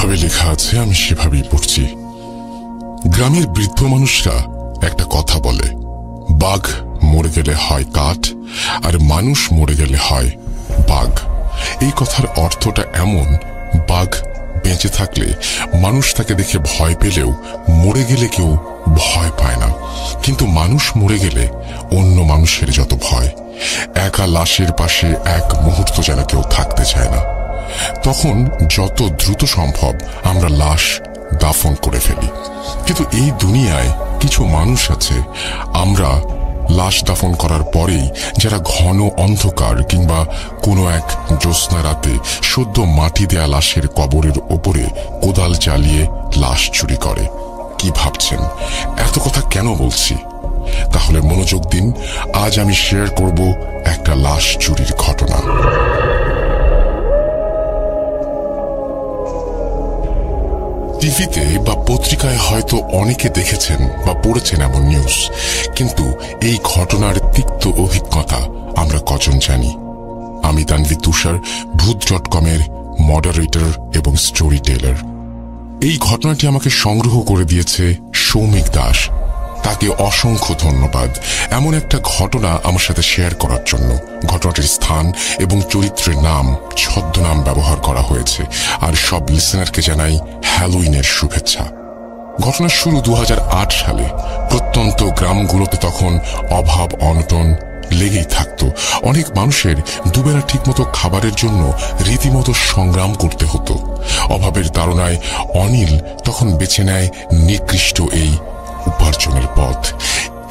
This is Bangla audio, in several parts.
যেভাবে লেখা আছে আমি সেভাবেই পড়ছি। গ্রামের বৃদ্ধ মানুষরা একটা কথা বলে, বাঘ মরে গেলে হয় কাঠ, আর মানুষ মরে গেলে হয় বাঘ। এই কথার অর্থটা এমন, বাঘ বেঁচে থাকলে মানুষ তাকে দেখে ভয় পেলেও মরে গেলে কেউ ভয় পায় না, কিন্তু মানুষ মরে গেলে অন্য মানুষের যত ভয়, একা লাশের পাশে এক মুহূর্ত যেন কেউ থাকতে চায় না। তখন যত দ্রুত সম্ভব আমরা লাশ দাফন করে ফেলি। কিন্তু এই দুনিয়ায় কিছু মানুষ আছে, আমরা লাশ দাফন করার পরেই যারা ঘন অন্ধকার কিংবা কোনো এক জ্যোৎস্না রাতে সদ্য মাটি দেয়া লাশের কবরের ওপরে কোদাল চালিয়ে লাশ চুরি করে। কি ভাবছেন এত কথা কেন বলছি? তাহলে মনোযোগ দিন, আজ আমি শেয়ার করব একটা লাশ চুরির ঘটনা। টিভিতে বা পত্রিকায় হয়তো অনেকে দেখেছেন বা পড়েছেন এমন নিউজ, কিন্তু এই ঘটনার তিক্ত অভিজ্ঞতা আমরা কজন জানি? আমি তানভীর তুষার, ভূত.com-এর মডারেটর এবং স্টোরি টেলার। এই ঘটনাটি আমাকে সংগ্রহ করে দিয়েছে সৌমিক দাস, তাকে অসংখ্য ধন্যবাদ এমন একটা ঘটনা আমার সাথে শেয়ার করার জন্য। ঘটনাটির স্থান এবং চরিত্রের নাম ছদ্মনাম ব্যবহার করা হয়েছে, আর সব লিসেনারকে জানাই হ্যালোইনের শুভেচ্ছা। ঘটনার শুরু 2008 সালে। প্রত্যন্ত গ্রামগুলোতে তখন অভাব অনটন লেগেই থাকতো। অনেক মানুষের দুবেলা ঠিকমতো খাবারের জন্য রীতিমতো সংগ্রাম করতে হতো। অভাবের তাড়নায় অনিল তখন বেছে নেয় নিকৃষ্ট এই উপার্জনের পথ।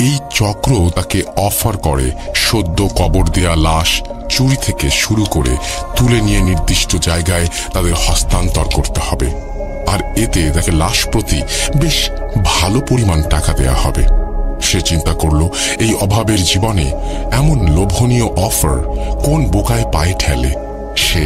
এই চক্র তাকে অফার করে সদ্য কবর দেয়া লাশ চুরি থেকে শুরু করে তুলে নিয়ে নির্দিষ্ট জায়গায় তাদের হস্তান্তর করতে হবে, আর এতে তাকে লাশ প্রতি বেশ ভালো পরিমাণ টাকা দেয়া হবে। সে চিন্তা করল, এই অভাবের জীবনে এমন লোভনীয় অফার কোন বোকায় পায়ে ঠেলে। সে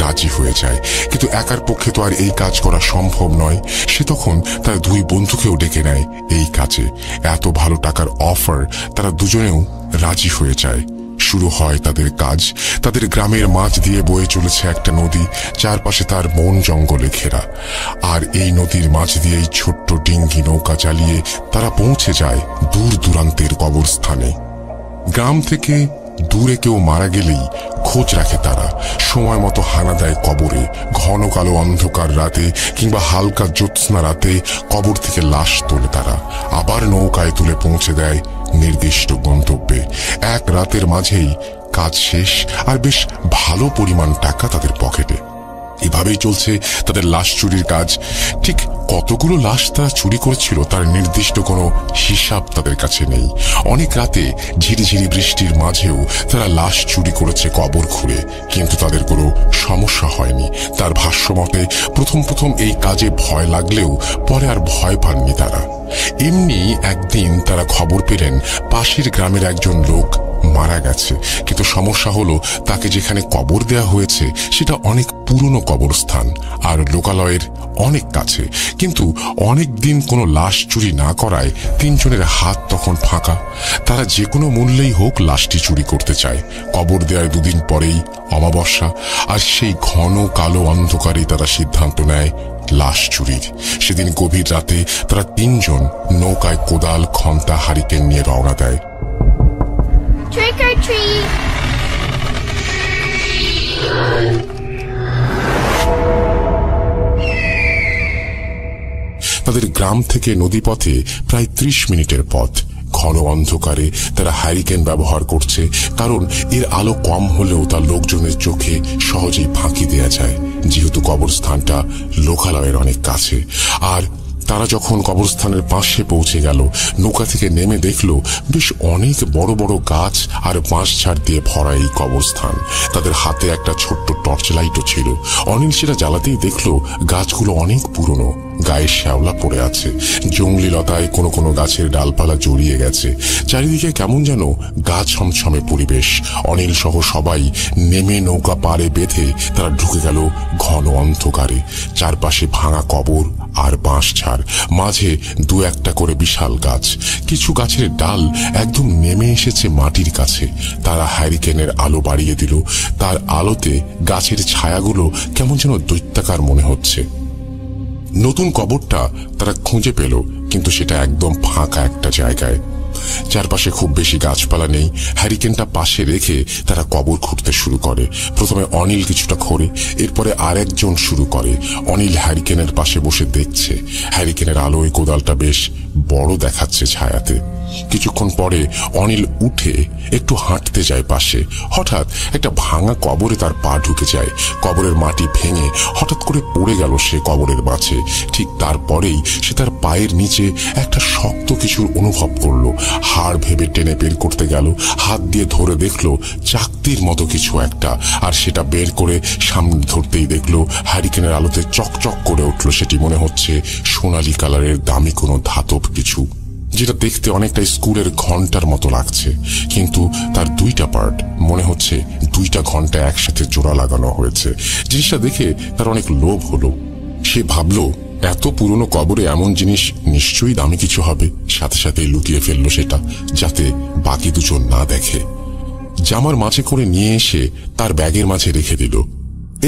রাজি হয়ে যায়, কিন্তু একার পক্ষে তো আর এই কাজ করা সম্ভব নয়। সে তখন তার দুই বন্ধুকেও ডেকে নেয় এই কাজে। এত ভালো টাকার অফার, তারা দুজনেও রাজি হয়ে যায়। শুরু হয় তাদের কাজ। তাদের গ্রামের মাঝ দিয়ে বয়ে চলেছে একটা নদী, চারপাশে তার বন জঙ্গলে ঘেরা। আর এই নদীর মাঝ দিয়েই ছোট্ট ডিঙ্গি নৌকা চালিয়ে তারা পৌঁছে যায় দূর দূরান্তের কবরস্থানে। গ্রাম থেকে দূরে কেউ মারা গেলেই খোঁজ রাখে তারা, সময় মতো হানা দেয় কবরে। ঘন কালো অন্ধকার রাতে কিংবা হালকা জ্যোৎস্না রাতে কবর থেকে লাশ তোলে তারা, আবার নৌকায় তুলে পৌঁছে দেয় নির্দিষ্ট গন্তব্যে। এক রাতের মাঝেই কাজ শেষ, আর বেশ ভালো পরিমাণ টাকা তাদের পকেটে। এভাবেই চলছে তাদের লাশ চুরির কাজ। ঠিক কতগুলো লাশ তারা চুরি করেছিল তার নির্দিষ্ট কোনো হিসাব তাদের কাছে নেই। অনেক রাতে ঝিরিঝিরি বৃষ্টির মাঝেও তারা লাশ চুরি করেছে কবর খুঁড়ে, কিন্তু তাদের কোনো সমস্যা হয়নি। তার ভাষ্য মতে প্রথম এই কাজে ভয় লাগলেও পরে আর ভয় পাননি তারা। এমনি একদিন তারা খবর পেলেন পাশের গ্রামের একজন লোক মারা গেছে, কিন্তু সমস্যা হলো তাকে যেখানে কবর দেয়া হয়েছে সেটা অনেক পুরনো কবরস্থান আর লোকালয়ের অনেক কাছে। কিন্তু অনেক দিন কোনো লাশ চুরি না করায় তিনজনের হাত তখন ফাঁকা। তারা যে কোনো মূল্যেই হোক লাশটি চুরি করতে চায়। কবর দেওয়ার দুদিন পরেই অমাবস্যা, আর সেই ঘন কালো অন্ধকারে তারা সিদ্ধান্ত নেয় লাশ চুরির। সেদিন গভীর রাতে তারা তিনজন নৌকায় কোদাল, খন্তা, হারিকেন নিয়ে রওনা দেয়। Trick or treat! তাদের গ্রাম থেকে নদীপথে প্রায় 30 মিনিটের পথ। ঘন অন্ধকারে তারা হ্যারিকেন ব্যবহার করছে, কারণ এর আলো কম হলেও তার লোকজনের চোখে সহজেই ফাঁকি দেয়া যায়, যেহেতু কবরস্থানটা লোকালয়ের অনেক কাছে। আর তারা যখন কবরস্থানের পাশে পৌঁছে গেল, নৌকা থেকে নেমে দেখল বেশ অনেক বড় বড় গাছ আর বাঁশঝাড় দিয়ে ভরা এই কবরস্থান। তাদের হাতে একটা ছোট্ট টর্চ লাইটও ছিল। অনিল সেটা জ্বালাতেই দেখল গাছগুলো অনেক পুরনো, গায়ে শ্যাওলা পড়ে আছে, জঙ্গলি লতায় কোনো কোনো গাছের ডালপালা জড়িয়ে গেছে। চারিদিকে কেমন যেন গা ছমছমে পরিবেশ। অনিল সহ সবাই নেমে নৌকা পাড়ে বেঁধে তারা ঢুকে গেল ঘন অন্ধকারে। চারপাশে ভাঙা কবর আর বাঁশঝাড়, মাঝে দু একটা করে বিশাল গাছ। কিছু গাছের ডাল একদম নেমে এসেছে মাটির কাছে। তারা হ্যারিকেনের আলো বাড়িয়ে দিল। তার আলোতে গাছের ছায়াগুলো কেমন যেন দৈত্যাকার মনে হচ্ছে। নতুন কবরটা তারা খুঁজে পেল, কিন্তু সেটা একদম ফাঁকা একটা জায়গায়। চারপাশে খুব বেশি গাছপালা নেই। হ্যারিকেনটা পাশে রেখে তারা কবর খুঁড়তে শুরু করে। প্রথমে অনিল কিছুটা খোঁড়ে, এরপরে আরেকজন শুরু করে। অনিল হ্যারিকেনের পাশে বসে দেখছে। হ্যারিকেনের আলোয় কোদালটা বেশ বড় দেখাচ্ছে ছায়াতে। কিছুক্ষণ পরে অনিল উঠে একটু হাঁটতে যায় পাশে। হঠাৎ একটা ভাঙা কবরে তার পা ঢুকে যায়। কবরের মাটি ভেঙে হঠাৎ করে পড়ে গেল সে কবরের মাঝে। ঠিক তারপরেই সে তার পায়ের নিচে একটা শক্ত কিছুর অনুভব করলো। হাড় ভেবে টেনে বের করতে গেল, হাত দিয়ে ধরে দেখলো চাকতির মতো কিছু একটা, আর সেটা বের করে সামনে ধরতেই দেখলো হ্যারিকেনের আলোতে চকচক করে উঠলো। সেটি মনে হচ্ছে সোনালী কালারের দামি কোনো ধাতব কিছু, যেটা দেখতে অনেকটা স্কুলের ঘন্টার মতো লাগছে, কিন্তু তার দুইটা পার্ট, মনে হচ্ছে দুইটা ঘন্টা একসাথে জোড়া লাগানো হয়েছে। জিনিসটা দেখে তার অনেক লোভ হলো। সে ভাবলো এত পুরনো কবরে এমন জিনিস নিশ্চয়ই দামি কিছু হবে। সাথে সাথে লুকিয়ে ফেললো সেটা, যাতে বাকি দুজন না দেখে। জামার মাঝে করে নিয়ে এসে তার ব্যাগের মাঝে রেখে দিল।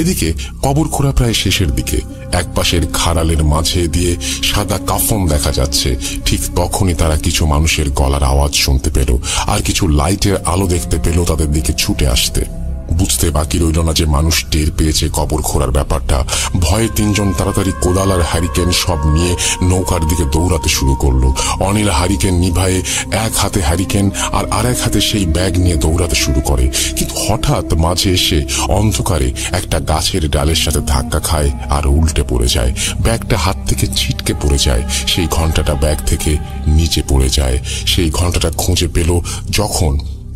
এদিকে কবর খোঁড়া প্রায় শেষের দিকে। একপাশের খাড়ালের মাঝে দিয়ে সাদা কাফন দেখা যাচ্ছে। ঠিক তখনই তারা কিছু মানুষের গলার আওয়াজ শুনতে পেল, আর কিছু লাইটের আলো দেখতে পেল তাদের দিকে ছুটে আসতে। বুঝতে বাকি রইল না যে মানুষ টের পেয়েছে কবর খোঁড়ার ব্যাপারটা। ভয়ে তিনজন তাড়াতাড়ি কোদাল আর হ্যারিকেন সব নিয়ে নৌকার দিকে দৌড়াতে শুরু করলো। অনিল হ্যারিকেন নিভায়ে এক হাতে হ্যারিকেন আর আরেক হাতে সেই ব্যাগ নিয়ে দৌড়াতে শুরু করে। কিন্তু হঠাৎ মাঝে এসে অন্ধকারে একটা গাছের ডালের সাথে ধাক্কা খায় আর উল্টে পড়ে যায়। ব্যাগটা হাত থেকে ছিটকে পড়ে যায়। সেই ঘন্টাটা ব্যাগ থেকে নিচে পড়ে যায়। সেই ঘন্টাটা খুঁজে পেল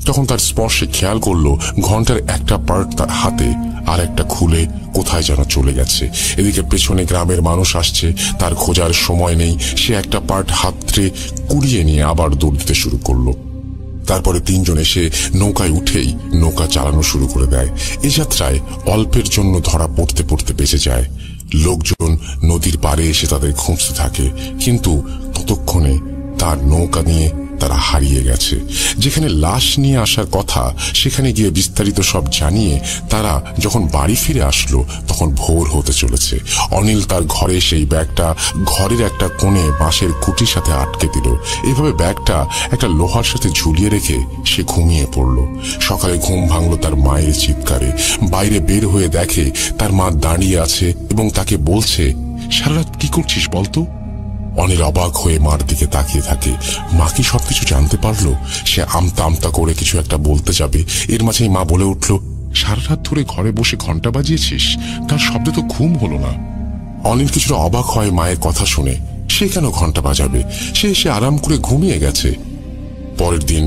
তখন তার স্পর্শে খেয়াল করলো ঘন্টার একটা পার্ট তার হাতে, আর একটা খুলে কোথায় যেন চলে গেছে। এদিকে পেছনে গ্রামের মানুষ আসছে, তার খোঁজার সময় নেই। সে একটা পার্ট হাতড়ে কুড়িয়ে নিয়ে আবার দৌড় দিতে শুরু করলো। তারপরে তিনজন এসে নৌকায় উঠেই নৌকা চালানো শুরু করে দেয়। এ যাত্রায় অল্পের জন্য ধরা পড়তে পড়তে বেঁচে যায়। লোকজন নদীর পাড়ে এসে তাদের খুঁজতে থাকে, কিন্তু ততক্ষণে তার নৌকা নিয়ে তারা হারিয়ে গেছে। যেখানে লাশ নিয়ে আসার কথা সেখানে গিয়ে বিস্তারিত সব জানিয়ে তারা যখন বাড়ি ফিরে আসলো তখন ভোর হতে চলেছে। অনিল তার ঘরে সেই ব্যাগটা ঘরের একটা কোণে বাঁশের খুঁটির সাথে আটকে দিল। এভাবে ব্যাগটা একটা লোহার সাথে ঝুলিয়ে রেখে সে ঘুমিয়ে পড়ল। সকালে ঘুম ভাঙলো তার মায়ের চিৎকারে। বাইরে বের হয়ে দেখে তার মা দাঁড়িয়ে আছে এবং তাকে বলছে, সারা রাত কি করছিস বলতো? অনিল অবাক হয়ে মার দিকে তাকিয়ে থাকে। মা কি সবকিছু জানতে পারলো? সে আমতা আমতা করে কিছু একটা বলতে যাবে, এর মাঝেই মা বলে উঠল, সারা রাত ধরে ঘরে বসে ঘন্টা বাজিয়েছিস, তার শব্দে তো ঘুম হলো না। অনিল কিছুটা অবাক হয় মায়ের কথা শুনে। সে কেন ঘন্টা বাজাবে? সে এসে আরাম করে ঘুমিয়ে গেছে। পরের দিন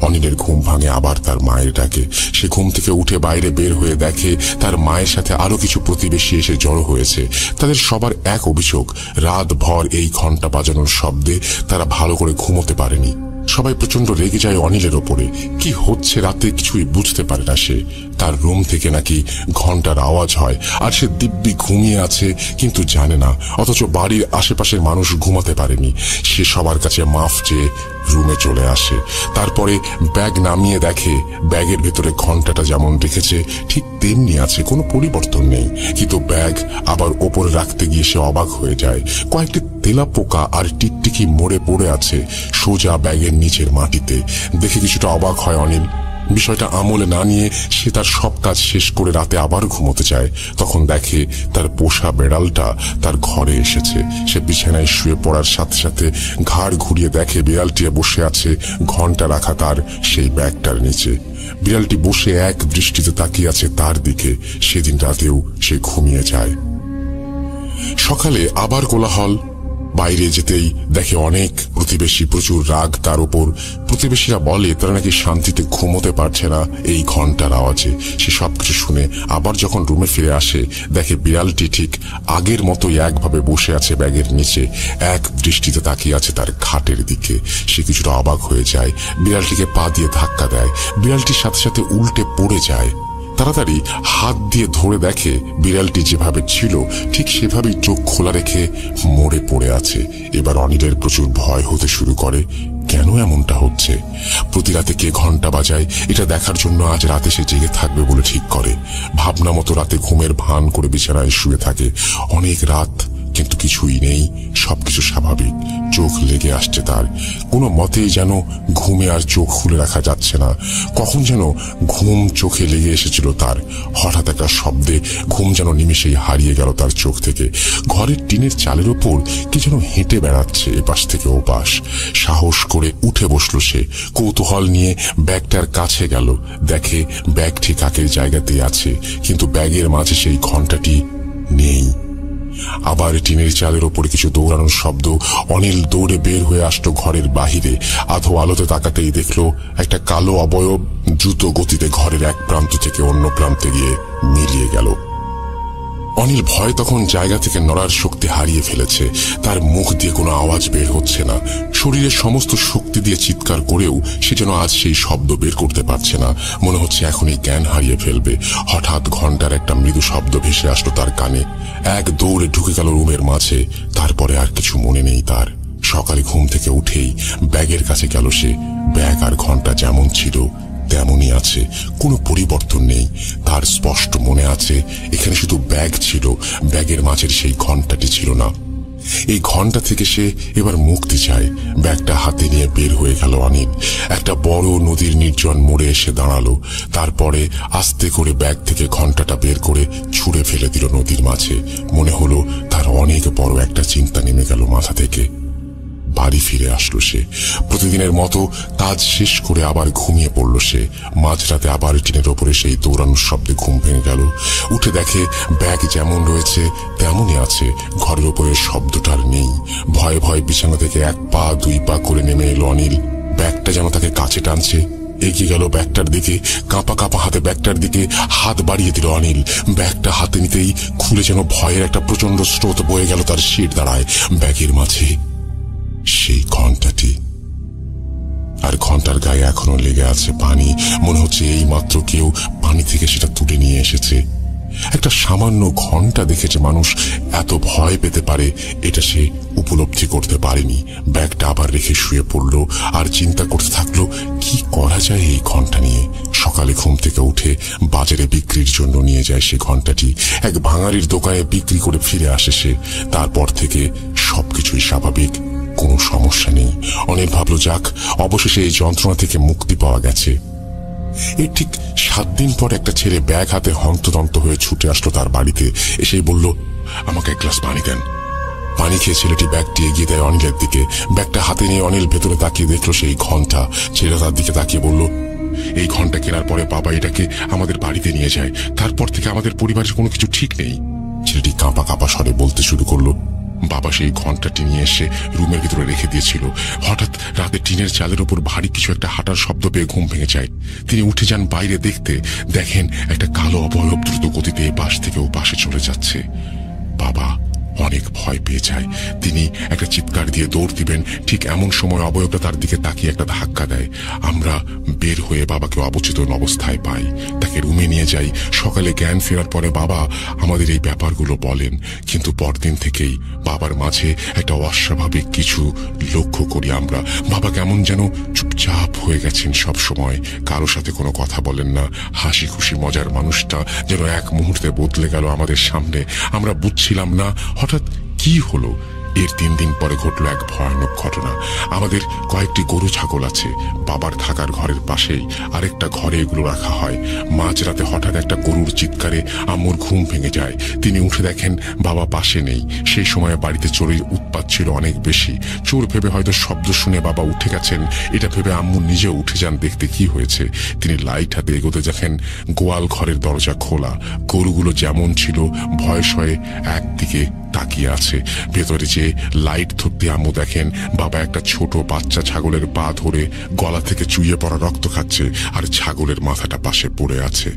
অনিলের ঘুম ভাঙে আবার তার মায়ের ডাকে। সে ঘুম থেকে উঠে বাইরে বের হয়ে দেখে তার মায়ের সাথে আরো কিছু প্রতিবেশী এসে জড়ো হয়েছে। তাদের সবার এক অভিযোগ, রাত ভর এই ঘন্টা বাজানোর শব্দে তারা ভালো করে ঘুমোতে পারেনি। সবাই প্রচন্ড রেগে যায় অনিলের ওপরে। কি হচ্ছে রাতে কিছুই বুঝতে পারে না সে। তার রুম থেকে নাকি ঘন্টার আওয়াজ হয়, আর সে দিব্যি ঘুমিয়ে আছে কিন্তু জানে না। অথচ বাড়ির আশেপাশের মানুষ ঘুমাতে পারেনি। সে সবার কাছে মাফ চেয়ে রুমে চলে আসে। তারপরে ব্যাগ নামিয়ে দেখে ব্যাগের ভেতরে ঘন্টাটা যেমন রেখেছে ঠিক তেমনি আছে, কোনো পরিবর্তন নেই। কিন্তু ব্যাগ আবার ওপরে রাখতে গিয়ে সে অবাক হয়ে যায়। কয়েকটি তেলাপোকা আর টিকটিকি মরে পড়ে আছে সোজা ব্যাগের নিচের মাটিতে। দেখে কিছুটা অবাক হয় অনিল। বিষয়টা আমলে না নিয়ে সে তার সব কাজ শেষ করে রাতে আবার ঘুমোতে যায়। তখন দেখে তার পোষা বেড়ালটা তার ঘরে এসেছে। সে বিছানায় শুয়ে পড়ার সাথে সাথে ঘাড় ঘুরিয়ে দেখে বিড়ালটি বসে আছে ঘন্টা রাখা তার সেই ব্যাগটার নিচে। বিড়ালটি বসে এক দৃষ্টিতে তাকিয়ে আছে তার দিকে। সেদিন রাতেও সে ঘুমিয়ে যায়। সকালে আবার কোলাহল। বাইরে যেতেই দেখে অনেক প্রতিবেশী, প্রচুর রাগ তার উপর। প্রতিবেশীরা বলে তারা নাকি শান্তিতে ঘুমোতে পারছে না এই ঘন্টার আওয়াজে। সে সবকিছু শুনে আবার যখন রুমে ফিরে আসে দেখে বিড়ালটি ঠিক আগের মতোই একভাবে বসে আছে ব্যাগের নিচে, এক দৃষ্টিতে তাকিয়ে আছে তার খাটের দিকে। সে কিছুটা অবাক হয়ে যায়, বিড়ালটিকে পা দিয়ে ধাক্কা দেয়। বিড়ালটির সাথে সাথে উল্টে পড়ে যায়। তাড়াতাড়ি হাত দিয়ে ধরে দেখে বিড়ালটি যেভাবে ছিল ঠিক সেভাবেই চোখ খোলা রেখে মরে পড়ে আছে। এবার অনিলের প্রচুর ভয় হতে শুরু করে। কেন এমনটা হচ্ছে? প্রতি রাতে কে ঘন্টা বাজায় এটা দেখার জন্য আজ রাতে সে জেগে থাকবে বলে ঠিক করে। ভাবনা মতো রাতে ঘুমের ভান করে বিছানায় শুয়ে থাকে অনেক রাত, কিন্তু কিছুই নেই, সবকিছু স্বাভাবিক। চোখ লেগে আসছে তার, কোনো মতেই যেন ঘুমে আর চোখ খুলে রাখা যাচ্ছে না। কখন যেন ঘুম চোখে লেগে এসেছিল তার। হঠাৎ একটা শব্দে ঘুম যেন নিমেষেই হারিয়ে গেল তার চোখ থেকে। ঘরের টিনের চালের ওপর কি যেন হেঁটে বেড়াচ্ছে এপাশ থেকে ওপাশ। সাহস করে উঠে বসলো সে, কৌতূহল নিয়ে ব্যাগটার কাছে গেল। দেখে ব্যাগ ঠিক আগের জায়গাতেই আছে, কিন্তু ব্যাগের মাঝে সেই ঘণ্টাটি নেই। আবার টিনের চালের ওপরে কিছু দৌড়ানোর শব্দ। অনিল দৌড়ে বের হয়ে আসলো ঘরের বাহিরে। আধো আলোতে তাকাতেই দেখলো একটা কালো অবয়ব দ্রুত গতিতে ঘরের এক প্রান্ত থেকে অন্য প্রান্তে গিয়ে মিলিয়ে গেল। অনিল ভয় তখন জায়গা থেকে নড়ার শক্তি হারিয়ে ফেলেছে। তার মুখ দিয়ে কোনো আওয়াজ বের হচ্ছে না। শরীরের সমস্ত শক্তি দিয়ে চিৎকার করেও সে যেন আজ সেই শব্দ বের করতে পারছে না। মনে হচ্ছে এখনই জ্ঞান হারিয়ে ফেলবে। হঠাৎ ঘন্টার একটা মৃদু শব্দ ভেসে আসলো তার কানে। এক দৌড়ে ঢুকে গেল রুমের মাঝে। তারপরে আর কিছু মনে নেই তার। সকালে ঘুম থেকে উঠেই ব্যাগের কাছে গেল সে। ব্যাগ আর ঘন্টা যেমন ছিল তেমনই আছে, কোনো পরিবর্তন নেই। তার স্পষ্ট মনে আছে এখানে শুধু ব্যাগ ছিল, ব্যাগের মাঝের সেই ঘন্টাটি ছিল না। এই ঘন্টা থেকে সে এবার মুক্তি চায়। ব্যাগটা হাতে নিয়ে বের হয়ে গেল অনিল। একটা বড় নদীর নির্জন মোড়ে এসে দাঁড়ালো। তারপরে আস্তে করে ব্যাগ থেকে ঘন্টাটা বের করে ছুঁড়ে ফেলে দিল নদীর মাঝে। মনে হলো তার অনেক বড় একটা চিন্তা নেমে গেল মাথা থেকে। বাড়ি ফিরে আসলো সে। প্রতিদিনের মতো কাজ শেষ করে আবার ঘুমিয়ে পড়ল সে। মাঝরাতে আবার টিনের ওপরে সেই দৌড়ানোর শব্দে ঘুম ভেঙে গেল। উঠে দেখে ব্যাগ যেমন রয়েছে তেমনই আছে, ঘরের ওপরে শব্দটার নেই। ভয়ে ভয়ে বিছানা থেকে এক পা দুই পা করে নেমে এলো অনিল। ব্যাগটা যেন তাকে কাছে টানছে। এগিয়ে গেল ব্যাগটার দিকে, কাঁপা কাঁপা হাতে ব্যাগটার দিকে হাত বাড়িয়ে দিল অনিল। ব্যাগটা হাতে নিতেই খুলে যেন ভয়ের একটা প্রচন্ড স্রোত বয়ে গেল তার শির দাঁড়ায়। ব্যাগের মাঝে সেই ঘন্টাটি, আর ঘন্টার গায়ে এখনো লেগে আছে পানি। মনে হচ্ছে এই মাত্র কেউ পানি থেকে সেটা তুলে নিয়ে এসেছে। একটা সামান্য ঘন্টা দেখেছে মানুষ এত ভয় পেতে পারে, এটা সে উপলব্ধি করতে পারেনি। ব্যাগটা আবার রেখে শুয়ে পড়লো আর চিন্তা করতে থাকলো কি করা যায় এই ঘন্টা নিয়ে। সকালে ঘুম থেকে উঠে বাজারে বিক্রির জন্য নিয়ে যায় সে ঘন্টাটি। এক ভাঙারির দোকানে বিক্রি করে ফিরে আসে সে। তারপর থেকে সবকিছুই স্বাভাবিক, কোনো সমস্যা নেই। অনেক ভাবলো যাক, অবশেষে এই যন্ত্রণা থেকে মুক্তি পাওয়া গেছে। এর ঠিক 7 দিন পর একটা ছেলে ব্যাগ হাতে হন্তদন্ত হয়ে ছুটে আসলো তার বাড়িতে। এসেই বলল, আমাকে এক গ্লাস পানি দেন। পানি খেয়ে ছেলেটি ব্যাগটি এগিয়ে দেয় অনিলের দিকে। ব্যাগটা হাতে নিয়ে অনিল ভেতরে তাকিয়ে দেখলো সেই ঘন্টা। ছেলে তার দিকে তাকিয়ে বলল, এই ঘন্টা কেনার পরে বাবা এটাকে আমাদের বাড়িতে নিয়ে যায়। তারপর থেকে আমাদের পরিবারের কোনো কিছু ঠিক নেই। ছেলেটি কাঁপা কাঁপা স্বরে বলতে শুরু করলো, বাবা সেই ঘন্টাটি নিয়ে এসে রুমের ভিতরে রেখে দিয়েছিল। হঠাৎ রাতে টিনের চালের উপর ভারী কিছু একটা হাঁটার শব্দ পেয়ে ঘুম ভেঙে যায়। তিনি উঠে যান বাইরে দেখতে। দেখেন একটা কালো অবয়ব দ্রুত গতিতে এপাশ থেকে ওপাশে চলে যাচ্ছে। বাবা অনেক ভয় পেয়ে যায়। তিনি একটা চিৎকার দিয়ে দৌড় দিবেন, ঠিক এমন সময় অবয়বটা তার দিকে তাকিয়ে একটা ধাক্কা দেয়। আমরা বের হয়ে বাবাকে অবচেতন অবস্থায় পাই। তাকে রুমে নিয়ে যাই। সকালে জ্ঞান ফেরার পরে বাবা আমাদের এই ব্যাপারগুলো বলেন, কিন্তু পরদিন থেকেই বাবার মাঝে একটা অস্বাভাবিক কিছু লক্ষ্য করি আমরা। বাবা কেমন যেন চুপচাপ হয়ে গেছেন সব সময়, কারো সাথে কোনো কথা বলেন না। হাসি খুশি মজার মানুষটা যেন এক মুহূর্তে বদলে গেল আমাদের সামনে। আমরা বুঝছিলাম না হঠাৎ কি হলো। এর 3 দিন পরে ঘটলো এক ভয়ানক ঘটনা। আমাদের কয়েকটি গরু ছাগল আছে। বাবার থাকার ঘরের পাশেই আরেকটা ঘরে এগুলো রাখা হয়। মাঝরাতে হঠাৎ একটা গরুর চিৎকারে আম্মুর ঘুম ভেঙে যায়। তিনি উঠে দেখেন বাবা পাশে নেই। সেই সময় বাড়িতে চোরের উৎপাত ছিল অনেক বেশি। চোর ভেবে হয়তো শব্দ শুনে বাবা উঠে গেছেন, এটা ভেবে আম্মু নিজে উঠে যান দেখতে কি হয়েছে। তিনি লাইট হাতে এগোতে দেখেন গোয়াল ঘরের দরজা খোলা। গরুগুলো যেমন ছিল ভয়ে শয়ে একদিকে তাকিয়ে আছে। ভেতরে যে লাইট ধরতে আম্মু দেখেন বাবা একটা ছোট বাচ্চা ছাগলের পা ধরে গলা থেকে চুইয়ে পড়া রক্ত খাচ্ছে, আর ছাগলের মাথাটা পাশে পড়ে আছে।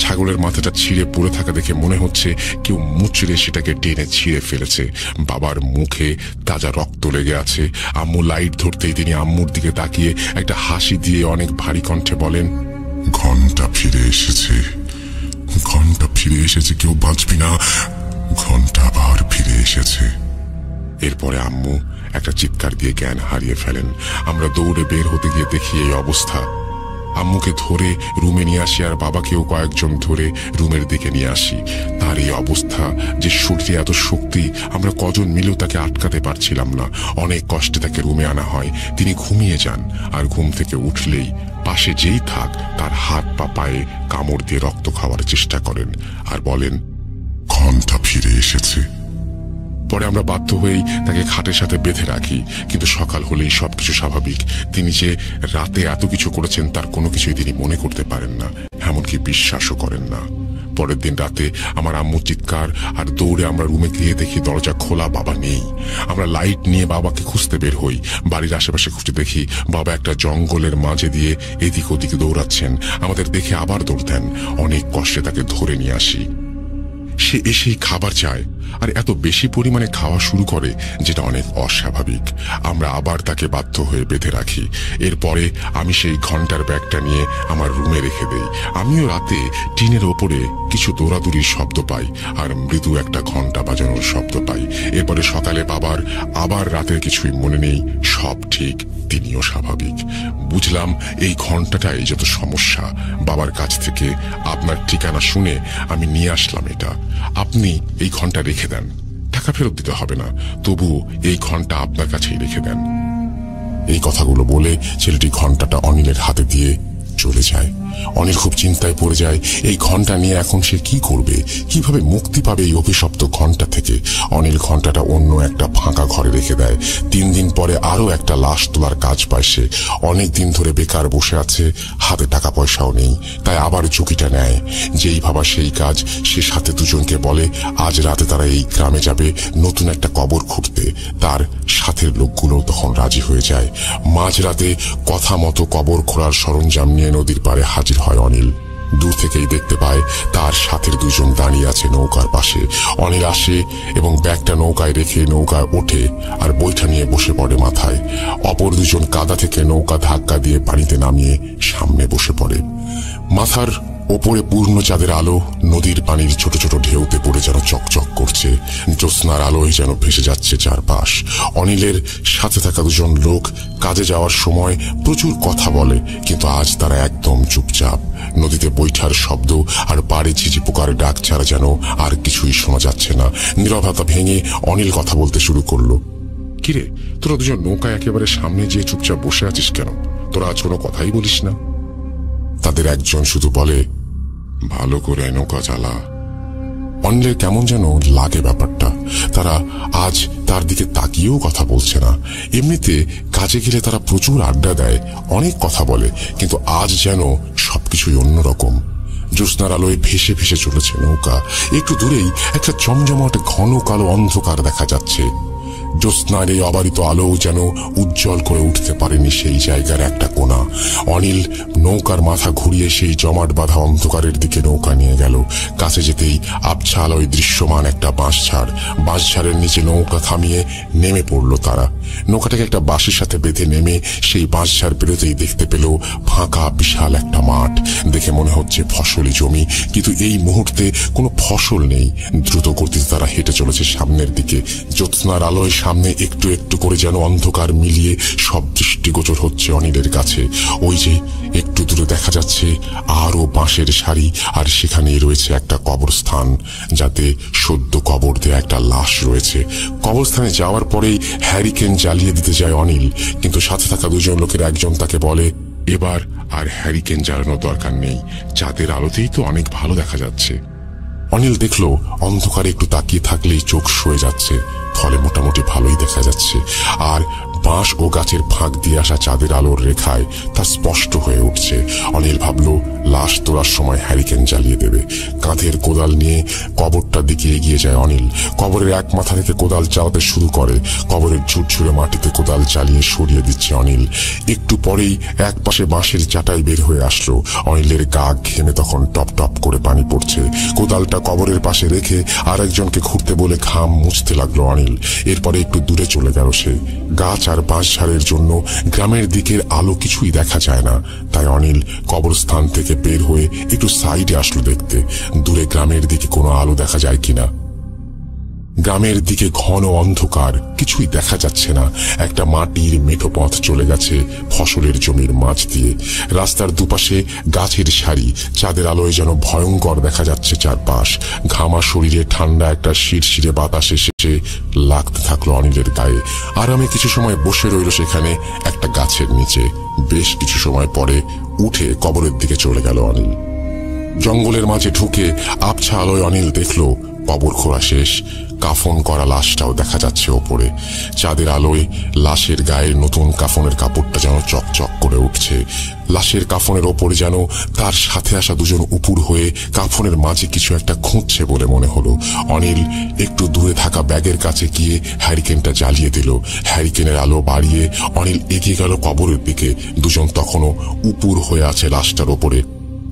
ছাগলের মাথাটা ছিঁড়ে পড়ে থাকা দেখে মনে হচ্ছে কেউ মুচড়ে সেটাকে টেনে ছিঁড়ে ফেলেছে। বাবার মুখে তাজা রক্ত লেগে আছে। আম্মু লাইট ধরতেই তিনি আম্মুর দিকে তাকিয়ে একটা হাসি দিয়ে অনেক ভারী কণ্ঠে বলেন, ঘন্টা ফিরে এসেছে, ঘন্টা ফিরে এসেছে, কেউ বাঁচবি না, ঘন্টা আবার ফিরে এসেছে। এরপরে আম্মু একটা চিৎকার দিয়ে জ্ঞান হারিয়ে ফেলেন। আমরা দৌড়ে বের হতে গিয়ে দেখি এই অবস্থা। আম্মুকে ধরে রুমে নিয়ে আসি আর বাবাকেও কয়েকজন ধরে রুমের দিকে নিয়ে আসি। তার এই অবস্থা, যে শরীরে এত শক্তি, আমরা কজন মিলেও তাকে আটকাতে পারছিলাম না। অনেক কষ্টে তাকে রুমে আনা হয়। তিনি ঘুমিয়ে যান আর ঘুম থেকে উঠলেই পাশে যেই থাক তার হাত পা পায়ে কামড় দিয়ে রক্ত খাওয়ার চেষ্টা করেন আর বলেন, ঘন্টা ফিরে এসেছে। পরে আমরা বাধ্য হয়েই তাকে খাটের সাথে বেঁধে রাখি, কিন্তু সকাল হলেই সবকিছু স্বাভাবিক। তিনি যে রাতে এত কিছু করেছেন তার কোনো কিছুই তিনি মনে করতে পারেন না, এমনকি বিশ্বাসও করেন না। পরের দিন রাতে আমার আম্মু চিৎকার আর দৌড়ে আমরা রুমে গিয়ে দেখি দরজা খোলা, বাবা নেই। আমরা লাইট নিয়ে বাবাকে খুঁজতে বের হই। বাড়ির আশেপাশে খুঁজে দেখি বাবা একটা জঙ্গলের মাঝে দিয়ে এদিক ওদিক দৌড়াচ্ছেন। আমাদের দেখে আবার দৌড় দেন। অনেক কষ্টে তাকে ধরে নিয়ে আসি। সে এসেই খাবার চায় আর এত বেশি পরিমাণে খাওয়া শুরু করে, যেটা অনেক অস্বাভাবিক। আমরা আবার তাকে বাধ্য হয়ে বেঁধে রাখি। এরপরে আমি সেই ঘন্টার ব্যাগটা নিয়ে আমার রুমে রেখে দেই। আমিও রাতে টিনের ওপরে কিছু দৌড়াদৌড়ির শব্দ পাই আর মৃদু একটা ঘন্টা বাজানোর শব্দ পাই। এরপরে সকালে বাবার আবার রাতের কিছুই মনে নেই, সব ঠিক, তিনিও স্বাভাবিক। বুঝলাম এই ঘন্টাটাই যত সমস্যা। বাবার কাছ থেকে আপনার ঠিকানা শুনে আমি নিয়ে আসলাম এটা। আপনি এই ঘন্টা রেখে দেন, টাকা ফেরত দিতে হবে না, তবুও এই ঘন্টা আপনার কাছেই রেখে দেন। এই কথাগুলো বলে ছেলেটি ঘন্টাটা অনিলের হাতে দিয়ে চলে যায়। অনিল খুব চিন্তায় পড়ে যায়, এই ঘন্টা নিয়ে এখন সে কি করবে, কিভাবে মুক্তি পাবে এই অভিশপ্ত ঘন্টা থেকে। অনিল ঘন্টাটা অন্য একটা ফাঁকা ঘরে রেখে দেয়। 3 দিন পরে আরো একটা লাশ তোলার কাজ পায় সে। অনেক দিন ধরে বেকার বসে আছে, হাতে টাকা পয়সাও নেই, তাই আবার ঝুঁকিটা নেয়। যেই ভাবা সেই কাজ। সে সাথে দুজনকে বলে আজ রাতে তারা এই গ্রামে যাবে নতুন একটা কবর খুঁড়তে। তার সাথের লোকগুলো তখন রাজি হয়ে যায়। মাঝরাতে কথা মতো কবর খোঁড়ার সরঞ্জাম নিয়ে নদীর পাড়ে হাজির হয় অনিল। দূর থেকেই দেখতে পায় তার সাথের দুজন দাঁড়িয়ে আছে নৌকার পাশে। অনিল আসে এবং ব্যাগটা নৌকায় রেখে নৌকায় ওঠে আর বৈঠা নিয়ে বসে পড়ে মাথায়। অপর দুজন কাদা থেকে নৌকা ধাক্কা দিয়ে পানিতে নামিয়ে সামনে বসে পড়ে। মাথার ওপরে পূর্ণ চাঁদের আলো নদীর পানির ছোট ছোট ঢেউতে পড়ে যেন চকচক করছে। জ্যোৎস্নার আলোয় যেন ভেসে যাচ্ছে চারপাশ। অনিলের সাথে থাকা দুজন লোক কাজে যাওয়ার সময় প্রচুর কথা বলে, কিন্তু আজ তারা একদম চুপচাপ। নদীতে বৈঠার শব্দ আর পাড়ে ঝিঝি পোকার ডাক ছাড়া যেন আর কিছুই শোনা যাচ্ছে না। নীরবতা ভেঙে অনিল কথা বলতে শুরু করলো, কিরে তোরা দুজন নৌকায় একেবারে সামনে যেয়ে চুপচাপ বসে আছিস কেন? তোরা আজ কোনো কথাই বলিস না? তাদের একজন শুধু বলে, ভালো করে নৌকা চালা। অনিলের কেমন যেন লাগে ব্যাপারটা। তারা আজ তার দিকে তাকিয়েও কথা বলছে না। এমনিতে কাজে গেলে তারা প্রচুর আড্ডা দেয়, অনেক কথা বলে, কিন্তু আজ যেন সবকিছুই অন্যরকম। জ্যোৎস্নার আলোয় ভেসে ভেসে চলেছে নৌকা। একটু দূরেই একটা জমজমাট ঘন কালো অন্ধকার দেখা যাচ্ছে। জ্যোৎস্নার এই অবারিত আলো যেন উজ্জ্বল করে উঠতে পারেনি সেই জায়গার একটা কোণা। অনিল নৌকার মাথা ঘুরিয়ে সেই জমাট বাঁধা অন্ধকারের দিকে নৌকা নিয়ে গেল। কাছে যেতেই আবছা আলোয় দৃশ্যমান একটা বাঁশঝাড়ের নিচে নৌকা থামিয়ে নেমে পড়লো তারা। নৌকাটাকে একটা বাঁশের সাথে বেঁধে নেমে সেই বাঁশঝাড় পেরোতেই দেখতে পেল ফাঁকা বিশাল একটা মাঠ। দেখে মনে হচ্ছে ফসলি জমি, কিন্তু এই মুহূর্তে কোনো ফসল নেই। দ্রুত গতিতে তারা হেঁটে চলেছে সামনের দিকে। জ্যোৎস্নার আলোয় সামনে একটু একটু করে যেন অন্ধকার মিলিয়ে সব দৃষ্টিগোচর হচ্ছে অনিলের কাছে। ওই যে একটু দূরে দেখা যাচ্ছে আরো বাঁশের সারি, আর সেখানেই রয়েছে একটা কবরস্থান, যাতে সদ্য কবর দেয়া একটা লাশ রয়েছে। কবরস্থানে যাওয়ার পরেই হ্যারিকেন জ্বালিয়ে দিতে যায় অনিল, কিন্তু সাথে থাকা দুজন লোকের একজন তাকে বলে, এবার আর হ্যারিকেন জ্বালানোর দরকার নেই, চাঁদের আলোতেই তো অনেক ভালো দেখা যাচ্ছে। অনিল দেখলো অন্ধকারে একটু তাকিয়ে থাকলেই চোখ সয়ে যাচ্ছে, ফলে মোটামুটি ভালোই দেখা যাচ্ছে। আর বাঁশ ও গাছের ফাঁক দিয়ে আসা চাঁদের আলোর রেখায় তা স্পষ্ট হয়ে উঠছে। অনিল ভাবলো লাশ তোলার সময় হ্যারিকেন জ্বালিয়ে দেবে। কাঁধের কোদাল নিয়ে কবরটার দিকে এগিয়ে যায় অনিল। কবরের এক মাথা থেকে কোদাল চালাতে শুরু করে। কবরের ঝুরঝুরে মাটিতে কোদাল চালিয়ে সরিয়ে দিচ্ছে অনিল। একটু পরেই এক পাশে বাঁশের চাটাই বের হয়ে আসলো। অনিলের গা ঘেমে তখন টপ টপ করে পানি পড়ছে। কোদালটা কবরের পাশে রেখে আরেকজনকে খুঁড়তে বলে ঘাম মুছতে লাগলো অনিল। এরপরে একটু দূরে চলে গেল সে। গাছ আর বাঁশঝাড়ের জন্য গ্রামের দিকের আলো কিছুই দেখা যায় না, তাই অনিল কবরস্থান থেকে বের হয়ে একটু সাইডে আসলো দেখতে দূরে গ্রামের দিকে কোনো আলো দেখা যায় কিনা। গ্রামের দিকে ঘন অন্ধকার, কিছুই দেখা যাচ্ছে না। একটা মাটির মেঠো পথ চলে গেছে ফসলের জমির মাঝ দিয়ে। রাস্তার দুপাশে গাছের সারি, চাঁদের আলোয় যেন ভয়ঙ্কর দেখা যাচ্ছে চারপাশ। ঘামা শরীরে ঠান্ডা একটা শিরশিরে বাতাস এসে লাগতে থাকলো অনিলের গায়ে। আরামে কিছু সময় বসে রইল সেখানে একটা গাছের নিচে। বেশ কিছু সময় পরে উঠে কবরের দিকে চলে গেল অনিল। জঙ্গলের মাঝে ঢুকে আবছা আলোয় অনিল দেখল কবর খোঁড়া শেষ। কাফন করা লাশটাও দেখা যাচ্ছে ওপরে। চাঁদের আলোয় লাশের গায়ের নতুন কাফনের কাপড়টা যেন চকচক করে উঠছে। লাশের কাফনের ওপরে যেন তার সাথে আসা দুজন উপুর হয়ে কাফনের মাঝে কিছু একটা খুঁজছে বলে মনে হলো। অনিল একটু দূরে থাকা ব্যাগের কাছে গিয়ে হ্যারিকেনটা জ্বালিয়ে দিল। হ্যারিকেনের আলো বাড়িয়ে অনিল এগিয়ে গেল কবরের দিকে। দুজন তখনও উপুর হয়ে আছে লাশটার ওপরে।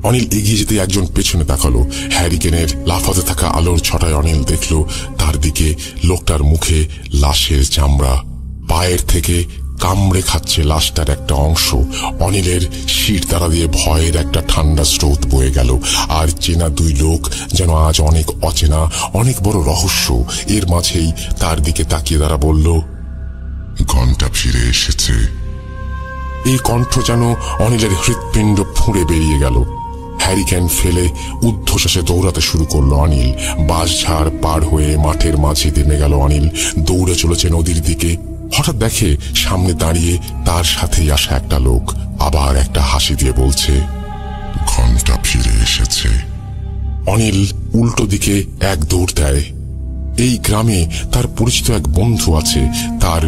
অনিল এগিয়ে যেতে একজন পেছনে তাকালো। হ্যারিকেনের লাফাতে থাকা আলোর ছটায় অনিল দেখল তার দিকে লোকটার মুখে লাশের চামড়া। পায়ের থেকে কামড়ে খাচ্ছে লাশটার একটা অংশ। অনিলের শির দ্বারা দিয়ে ভয়ের একটা ঠান্ডা স্রোত বয়ে গেল। আর চেনা দুই লোক যেন আজ অনেক অচেনা, অনেক বড় রহস্য। এর মাঝেই তার দিকে তাকিয়ে তারা বলল, ঘন্টা ফিরে এসেছে। এই কণ্ঠ যেন অনিলের হৃৎপিণ্ড ফুঁড়ে বেরিয়ে গেল। হ্যারিকেন ফেলে ঊর্ধ্বশ্বাসে দৌড়াতে শুরু করলো অনিল। বাঁশঝাড় পার হয়ে মাঠের মাঝে নেমে গেল অনিল। দৌড়ে চলেছে নদীর দিকে। হঠাৎ দেখে সামনে দাঁড়িয়ে তার সাথেই আসা একটা লোক আবার একটা হাসি দিয়ে বলছে, ঘন্টা ফিরে এসেছে। অনিল উল্টো দিকে এক দৌড় দেয়। এই গ্রামে তার পরিচিত এক বন্ধু আছে। তার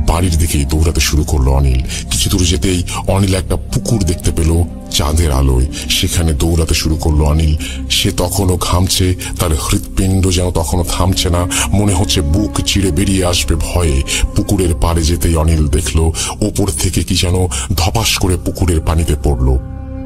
বাড়ির দিকেই দৌড়াতে শুরু করলো অনিল। কিছু দূর যেতেই অনিল একটা পুকুর দেখতে পেল চাঁদের আলোয়। সেখানে দৌড়াতে শুরু করলো অনিল। সে তখনও ঘামছে, তার হৃৎপিণ্ড যেন তখনও থামছে না। মনে হচ্ছে বুক চিরে বেরিয়ে আসবে ভয়ে। পুকুরের পাড়ে যেতেই অনিল দেখল ওপর থেকে কি যেন ধপাস করে পুকুরের পানিতে পড়ল।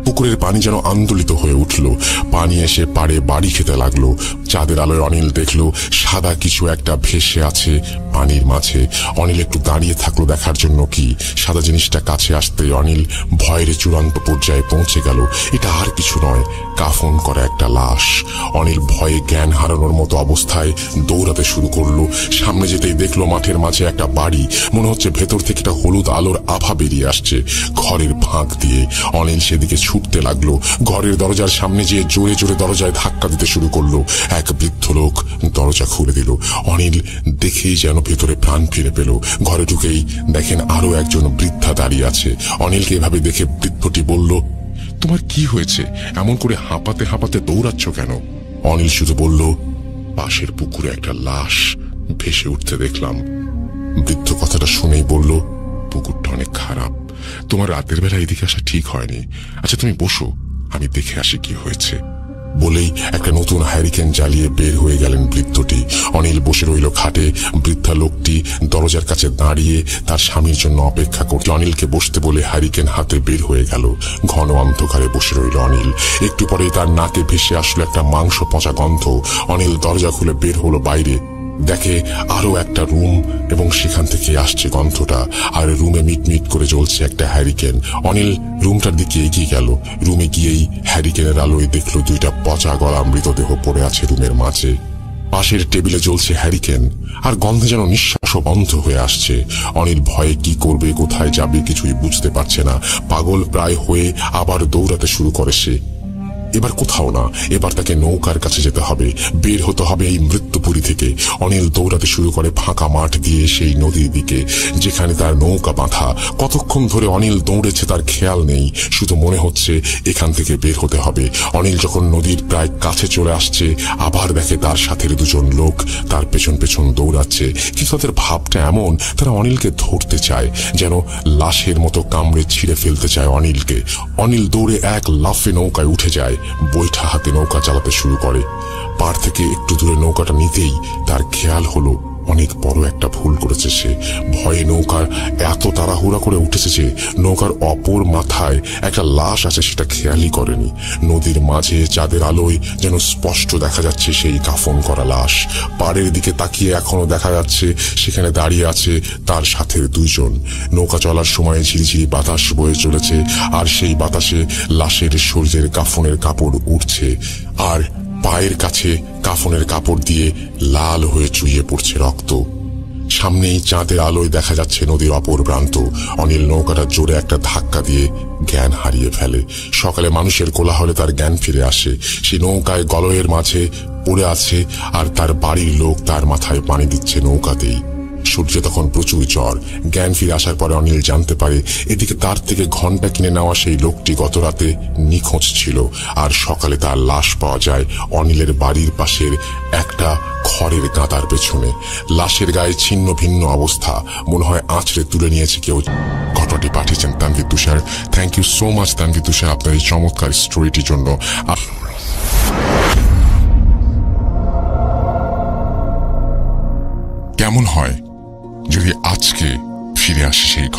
পুকুরের পানি যেন আন্দোলিত হয়ে উঠল। পানি এসে পাড়ে বাড়ি খেতে লাগলো। চাঁদের আলোয় অনিল দেখল সাদা কিছু একটা ভেসে আছে পানির মাঝে। অনিল একটু দাঁড়িয়ে থাকলো দেখার জন্য কি সাদা জিনিসটা কাছে আসতে অনিল ভয়ের চূড়ান্ত পর্যায়ে পৌঁছে গেল। এটা আর কিছু নয়, কাফন করা একটা লাশ। অনিল ভয়ে জ্ঞান হারানোর মতো অবস্থায় দৌড়াতে শুরু করলো। সামনে যেতেই দেখলো মাঠের মাঝে একটা বাড়ি। মনে হচ্ছে ভেতর থেকে একটা হলুদ আলোর আভা বেরিয়ে আসছে ঘরের ফাঁক দিয়ে। অনিল সেদিকে ছুটতে লাগলো। ঘরের দরজার সামনে যেয়ে জোরে জোরে দরজায় ধাক্কা দিতে শুরু করলো। এক বৃদ্ধ লোক দরজা খুলে দিল। অনিল দেখেই যেন ভেতরে প্রাণ ফিরে পেল। ঘরে ঢুকেই দেখেন আরো একজন বৃদ্ধা দাঁড়িয়ে আছে। অনিলকে এভাবে দেখে বৃদ্ধটি বলল, তোমার কি হয়েছে? এমন করে হাঁপাতে হাঁপাতে দৌড়াচ্ছ কেন? অনিল শুধু বলল, পাশের পুকুরে একটা লাশ ভেসে উঠতে দেখলাম। বৃদ্ধ কথাটা শুনেই বলল, পুকুরটা অনেক খারাপ, তোমার রাতের বেলা এদিকে আসা ঠিক হয়নি। আচ্ছা তুমি বসো, আমি দেখে আসি কি হয়েছে। বলেই একটা নতুন হ্যারিকেন জ্বালিয়ে বের হয়ে গেলেন বৃদ্ধটি। অনিল বসে রইল খাটে। বৃদ্ধা লোকটি দরজার কাছে দাঁড়িয়ে তার স্বামীর জন্য অপেক্ষা করতে অনিলকে বসতে বলে হ্যারিকেন হাতে বের হয়ে গেল। ঘন অন্ধকারে বসে রইল অনিল। একটু পরে তার নাকে ভেসে আসলো একটা মাংস পচা গন্ধ। অনিল দরজা খুলে বের হলো বাইরে। দেখে আরো একটা রুম এবং সেখান থেকে আসছে গন্ধটা। আর রুমে মিটমিট করে জ্বলছে একটা হ্যারিকেন। অনিল রুমটার দিকে এগিয়ে গেল। রুমে গিয়েই হ্যারিকেনের আলোয় দেখলো দুইটা পচা গলা মৃতদেহ পড়ে আছে রুমের মাঝে। পাশের টেবিলে জ্বলছে হ্যারিকেন, আর গন্ধে যেন নিঃশ্বাসও বন্ধ হয়ে আসছে। অনিল ভয়ে কি করবে, কোথায় যাবে কিছুই বুঝতে পারছে না। পাগল প্রায় হয়ে আবার দৌড়াতে শুরু করে সে। এবার কোথাও না, এবার তাকে নৌকার কাছে যেতে হবে, বের হতে হবে এই মৃত্যুপুরী থেকে। অনিল দৌড়াতে শুরু করে ফাঁকা মাঠ দিয়ে সেই নদীর দিকে যেখানে তার নৌকা বাঁধা। কতক্ষণ ধরে অনিল দৌড়েছে তার খেয়াল নেই, শুধু মনে হচ্ছে এখান থেকে বের হতে হবে। অনিল যখন নদীর প্রায় কাছে চলে আসছে আবার দেখে তার সাথে দুজন লোক তার পেছন পেছন দৌড়াচ্ছে। কিন্তু তাদের ভাবটা এমন, তারা অনিলকে ধরতে চায়, যেন লাশের মতো কামড়ে ছিঁড়ে ফেলতে চায় অনিলকে। অনিল দৌড়ে এক লাফে নৌকায় উঠে যায়। বৈঠা হাতে নৌকা চালাতে শুরু করে। পার থেকে একটু দূরে নৌকাটা নিতেই তার খেয়াল হলো অনেক বড় একটা ভুল করেছে সে। ভয়ে নৌকার এত তাড়াহুড়া করে উঠেছে যে নৌকার অপর মাথায় একটা লাশ আছে সেটা খেয়ালই করেনি। নদীর মাঝে চাঁদের আলোয় যেন স্পষ্ট দেখা যাচ্ছে সেই কাফন করা লাশ। পাড়ের দিকে তাকিয়ে এখনো দেখা যাচ্ছে সেখানে দাঁড়িয়ে আছে তার সাথে দুইজন। নৌকা চলার সময় ঝিরিঝিরি বাতাস বয়ে চলেছে, আর সেই বাতাসে লাশের শরীরের কাফনের কাপড় উঠছে। আর পায়ের কাছে কাফনের কাপড় দিয়ে লাল হয়ে চুইয়ে পড়ছে রক্ত। সামনেই চাঁদের আলোয় দেখা যাচ্ছে নদীর অপর প্রান্ত। অনিল নৌকাটা জোরে একটা ধাক্কা দিয়ে জ্ঞান হারিয়ে ফেলে। সকালে মানুষের কোলাহলে তার জ্ঞান ফিরে আসে। সে নৌকায় গলয়ের মাঝে পড়ে আছে, আর তার বাড়ির লোক তার মাথায় পানি দিচ্ছে নৌকাতেই। সূর্য তখন প্রচুর জ্বর। জ্ঞান ফিরে আসার পরে অনিল জানতে পারে এদিকে তার থেকে ঘন্টা কিনে নেওয়া সেই লোকটি গত রাতে নিখোঁজ ছিল, আর সকালে তার লাশ পাওয়া যায় অনিলের বাড়ির পাশের একটা খড়ের গাদার পেছনে। লাশের গায়ে ছিন্ন ভিন্ন অবস্থা, মনে হয় আঁচড়ে তুলে নিয়েছে কেউ। ঘটনাটি পাঠিয়েছেন Tanvir Tushar. Thank you so much Tanvir Tushar আপনার এই চমৎকার স্টোরিটির জন্য। কেমন হয় যদি আজকে ফিরে আসে সেই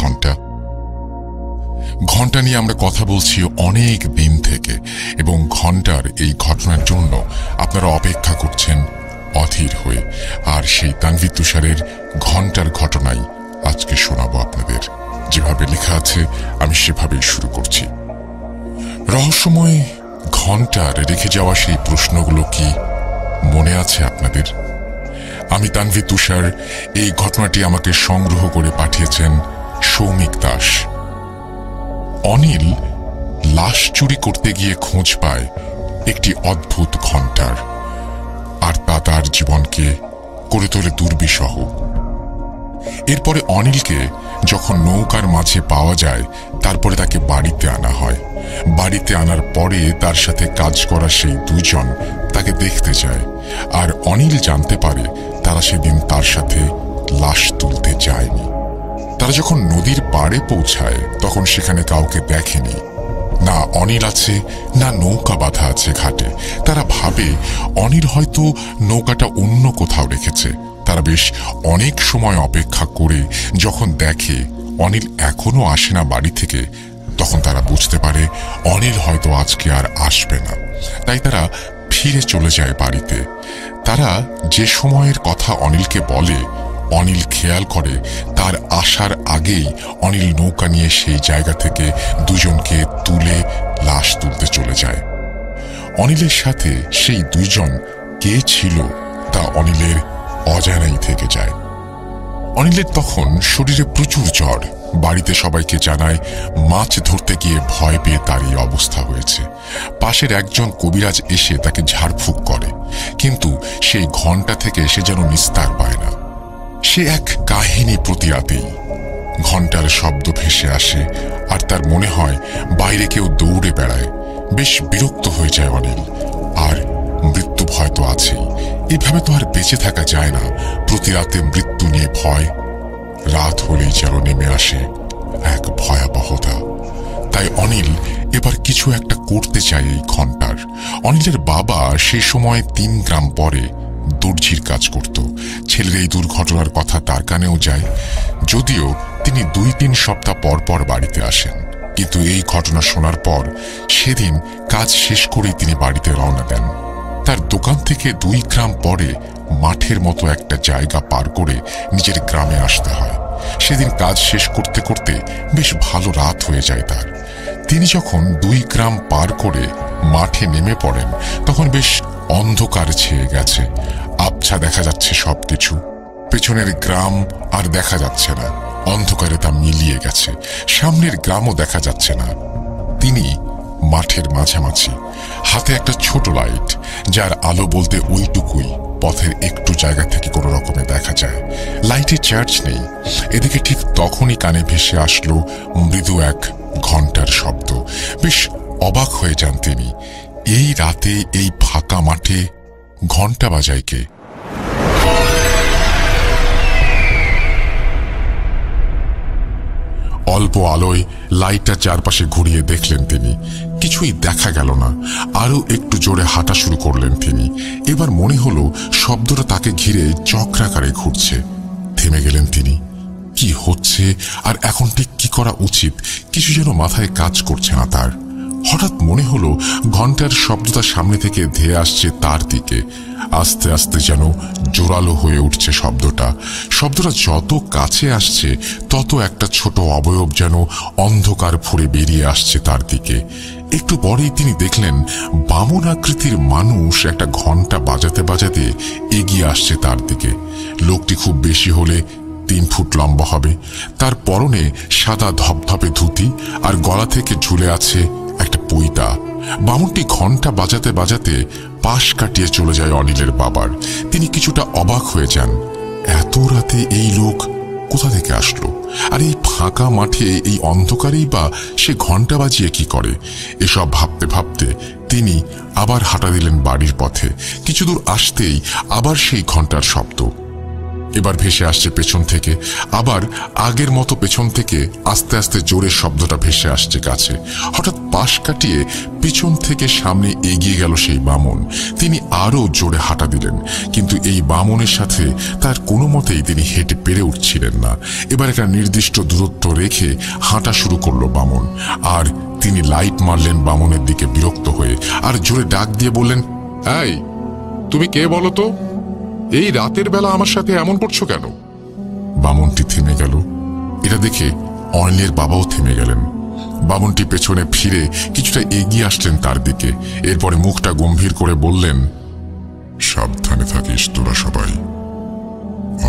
ঘন্টা নিয়ে আমরা কথা বলছি অনেক দিন থেকে, এবং ঘন্টার এই ঘটনার জন্য আপনারা অপেক্ষা করছেন অধীর হয়ে। আর সেই তানভীর তুষারের ঘন্টার ঘটনাই আজকে শোনাবো আপনাদের। যেভাবে লেখা আছে আমি সেভাবেই শুরু করছি। রহস্যময় ঘন্টার রেখে যাওয়া সেই প্রশ্নগুলো কি মনে আছে আপনাদের? আমি তানভীর তুষার। এই ঘটনাটি আমাকে সংগ্রহ করে পাঠিয়েছেন সৌমিক দাস। অনিল লাশ চুরি করতে গিয়ে খোঁজ পায় একটি অদ্ভুত ঘন্টার, আর তা তার জীবনকে করে তোলে দুর্বিষহ। এরপরে অনিলকে যখন নৌকার মাঝে পাওয়া যায়, তারপরে তাকে বাড়িতে আনা হয়। বাড়িতে আনার পরে তার সাথে কাজ করা সেই দুজন তাকে দেখতে যায়, আর অনিল জানতে পারে তারা সেদিন তার সাথে লাশ তুলতে যায়নি। তারা যখন নদীর পাড়ে পৌঁছায় তখন সেখানে কাউকে দেখেনি, না অনিল আছে না নৌকা বাঁধা আছে ঘাটে। তারা ভাবে অনিল হয়তো নৌকাটা অন্য কোথাও রেখেছে। তারা বেশ অনেক সময় অপেক্ষা করে যখন দেখে অনিল এখনো আসে না বাড়ি থেকে, তখন তারা বুঝতে পারে অনিল হয়তো আজকে আর আসবে না। তাই তারা ফিরে চলে যায় বাড়িতে। তারা যে সময়ের কথা অনিলকে বলে, অনিল খেয়াল করে তার আসার আগেই অনিল নৌকা নিয়ে সেই জায়গা থেকে দুজনকে তুলে লাশ তুলতে চলে যায়। অনিলের সাথে সেই দুইজন কে ছিল তা অনিলের অজানাই থেকে যায়। অনিলের তখন শরীরে প্রচুর জ্বর। বাড়িতে সবাইকে জানায় মাছ ধরতে গিয়ে ভয় পেয়ে তার এই অবস্থা হয়েছে। পাশের একজন কবিরাজ এসে তাকে ঝাড়ফুঁক করে, কিন্তু সেই ঘন্টা থেকে সে যেন নিস্তার পায় না। সে এক কাহিনী প্রতি রাতেই ঘন্টার শব্দ ভেসে আসে, আর তার মনে হয় বাইরে কেউ দৌড়ে বেড়ায়। বেশ বিরক্ত হয়ে যায় অনিল। আর মৃত্যু ভয় তো আছেই, এভাবে তো আর বেঁচে থাকা যায় না। প্রতি রাতে মৃত্যু নিয়ে ভয়। রাত হলেই যেন নেমে আসে এক ভয়াবহতা। তাই অনিল এবার কিছু একটা করতে চায় এই ঘন্টার। অনিলের বাবা সেই সময় 3 গ্রাম পরে দর্জির কাজ করত। ছেলের এই দুর্ঘটনার কথা তার কানেও যায়, যদিও তিনি 2-3 সপ্তাহ পর পর বাড়িতে আসেন। কিন্তু এই ঘটনা শোনার পর সেদিন কাজ শেষ করেই তিনি বাড়িতে রওনা দেন। তার দোকান থেকে 2 গ্রাম পরে মাঠের মতো একটা জায়গা পার করে নিজের গ্রামে আসতে হয়। সেদিন কাজ শেষ করতে করতে বেশ ভালো রাত হয়ে যায় তার। তিনি যখন 2 গ্রাম পার করে মাঠে নেমে পড়েন, তখন বেশ অন্ধকার ছেয়ে গেছে। আবছা দেখা যাচ্ছে সবকিছু। পেছনের গ্রাম আর দেখা যাচ্ছে না, অন্ধকারে তা মিলিয়ে গেছে। সামনের গ্রামও দেখা যাচ্ছে না। তিনি মাঠের মাঝামাঝি, হাতে একটা ছোট লাইট, যার আলো বলতে ওইটুকুই পথের একটু জায়গা থেকে কোনো রকমে দেখা যায়। লাইটে চার্জ নেই। এদিকে ঠিক তখনই কানে ভেসে আসলো মৃদু এক ঘন্টার শব্দ। বেশ অবাক হয়ে যান তিনি। এই রাতে এই ফাঁকা মাঠে ঘন্টা বাজায় কে? অল্প আলোয় লাইটটা চারপাশে ঘুরিয়ে দেখলেন তিনি। কিছুই দেখা গেল না। আরো একটু জোরে হাঁটা শুরু করলেন তিনি। এবার মনে হলো শব্দটা তাকে ঘিরে চক্রাকারে ঘুরছে। থেমে গেলেন তিনি। কি হচ্ছে আর এখন ঠিক কি করা উচিত কিছু যেন মাথায় কাজ করছে না তার। হঠাৎ মনে হলো ঘন্টার শব্দটা সামনে থেকে ধেয়ে আসছে তার দিকে। আস্তে আস্তে যেন জোরালো হয়ে উঠছে শব্দটা। শব্দটা যত কাছে আসছে তত একটা ছোট অবয়ব যেন অন্ধকার ফুঁড়ে বেরিয়ে আসছে তার দিকে। একটু পরেই তিনি দেখলেন বামন আকৃতির মানুষ একটা ঘন্টা বাজাতে বাজাতে এগিয়ে আসছে তার দিকে। লোকটি খুব বেশি হলে 3 ফুট লম্বা হবে। তার পরনে সাদা ধপধপে ধুতি আর গলা থেকে ঝুলে আছে একটা পইতা। বামনটি ঘন্টা বাজাতে বাজাতে পাশ কাটিয়ে চলে যায় অনিলের বাবার। তিনি কিছুটা অবাক হয়ে যান, এত রাতে এই লোক কোথা থেকে আসলো, আর এই ফাঁকা মাঠে এই অন্ধকারেই বা সে ঘন্টা বাজিয়ে কি করে? এসব ভাবতে ভাবতে তিনি আবার হাঁটা দিলেন বাড়ির পথে। কিছু দূর আসতেই আবার সেই ঘন্টার শব্দ। এবার ভেসে আসছে পেছন থেকে, আবার আগের মতো পেছন থেকে আস্তে আস্তে জোরে শব্দটা ভেসে আসছে কাছে। হঠাৎ পাশ কাটিয়ে পিছন থেকে সামনে এগিয়ে গেল সেই বামন। তিনি আরো জোরে হাঁটা দিলেন, কিন্তু এই বামনের সাথে তার কোনো মতেই তিনি হেঁটে পেরে উঠছিলেন না। এবার একটা নির্দিষ্ট দূরত্ব রেখে হাঁটা শুরু করলো বামন, আর তিনি লাইট মারলেন বামনের দিকে বিরক্ত হয়ে, আর জোরে ডাক দিয়ে বললেন, এই তুমি কে বলো তো? এই রাতের বেলা আমার সাথে এমন করছো কেন? বামনটি থেমে গেল। এটা দেখে অনিলের বাবাও থেমে গেলেন। বামনটি পেছনে ফিরে কিছুটা এগিয়ে আসলেন তার দিকে। এরপরে মুখটা গম্ভীর করে বললেন, সাবধানে থাকিস তোরা সবাই,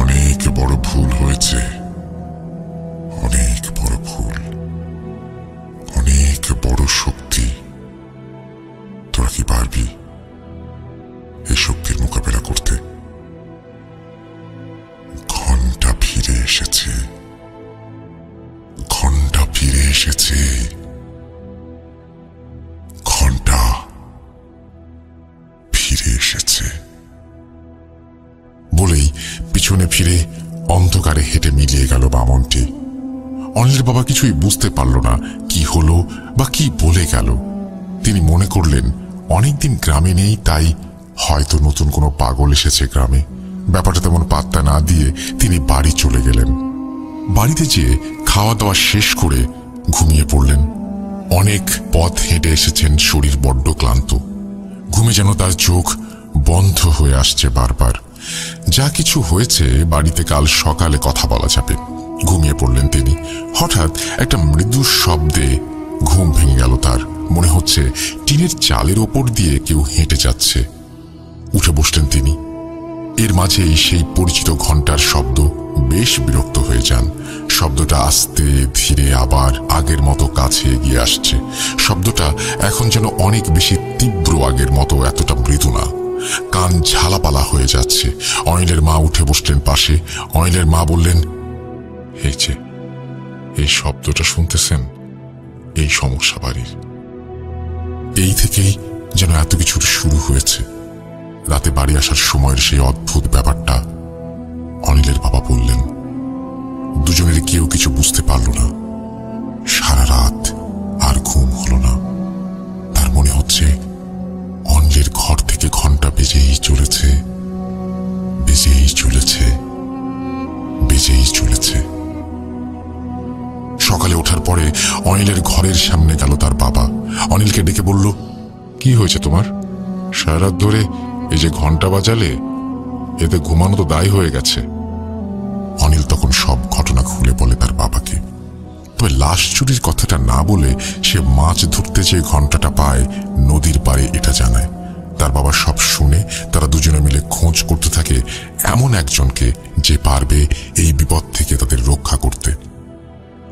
অনেক বড় ভুল হয়েছে, অনেক বড় ভুল, অনেক বড় শক্তি। তোরা কি পারবি এই শক্তির মোকাবেলা করতে? ঘন্টা ফিরে এসেছে, ঘন্টা ফিরে এসেছে, ঘন্টা ফিরে এসেছে বলেই পিছনে ফিরে অন্ধকারে হেঁটে মিলিয়ে গেল বামনটি। অনিলের বাবা কিছুই বুঝতে পারল না কি হলো বা কি বলে গেল। তিনি মনে করলেন অনেকদিন গ্রামে নেই, তাই হয়তো নতুন কোনো পাগল এসেছে গ্রামে। ব্যাপারটা তেমন পাত্তা না দিয়ে তিনি বাড়ি চলে গেলেন। বাড়িতে যেয়ে খাওয়া দাওয়া শেষ করে ঘুমিয়ে পড়লেন। অনেক পথ হেঁটে এসেছেন, শরীর বড্ড ক্লান্ত। ঘুমে যেন তার চোখ বন্ধ হয়ে আসছে বারবার। যা কিছু হয়েছে বাড়িতে কাল সকালে কথা বলা যাবে। ঘুমিয়ে পড়লেন তিনি। হঠাৎ একটা মৃদু শব্দে ঘুম ভেঙে গেল তার। মনে হচ্ছে টিনের চালের ওপর দিয়ে কেউ হেঁটে যাচ্ছে। উঠে বসলেন তিনি। এর মাঝেই সেই পরিচিত ঘন্টার শব্দ। বেশ বিরক্ত হয়ে যান। শব্দটা আস্তে ধীরে আবার আগের মতো কাছে এগিয়ে আসছে। শব্দটা এখন যেন অনেক বেশি তীব্র, আগের মতো এতটা মৃদু না। কান ঝালাপালা হয়ে যাচ্ছে। অনিলের মা উঠে বসলেন পাশে। অনিলের মা বললেন, এই যে এই শব্দটা শুনতেছেন, এই সমস্যা বাড়ির। এই থেকেই যেন এত কিছুর শুরু হয়েছে। রাতে বাড়ি আসার সময়ের সেই অদ্ভুত ব্যাপারটা। অনিলের বাবা বললেন, দুজনের কেউ কিছু বুঝতে পারল না। সারা রাত আর ঘুম হলো না। তার মনে হচ্ছে অনিলের ঘর থেকে ঘন্টা বেজেই চলেছে, বেজেই চলেছে, বেজেই চলেছে। সকালে ওঠার পরে অনিলের ঘরের সামনে গেল তার বাবা। অনিলকে ডেকে বলল, কি হয়েছে তোমার? সারা রাত ধরে এই যে ঘন্টা বাজালে, এতে ঘুমানো তো দায় হয়ে গেছে। অনিল তখন সব ঘটনা খুলে বলে তার বাবাকে। তবে লাশ চুরির কথাটা না বলে সে মাছ ধরতে যে ঘন্টাটা পায় নদীর পাড়ে এটা জানায়। তার বাবা সব শুনে তারা দুজনে মিলে খোঁজ করতে থাকে এমন একজনকে যে পারবে এই বিপদ থেকে তাদের রক্ষা করতে।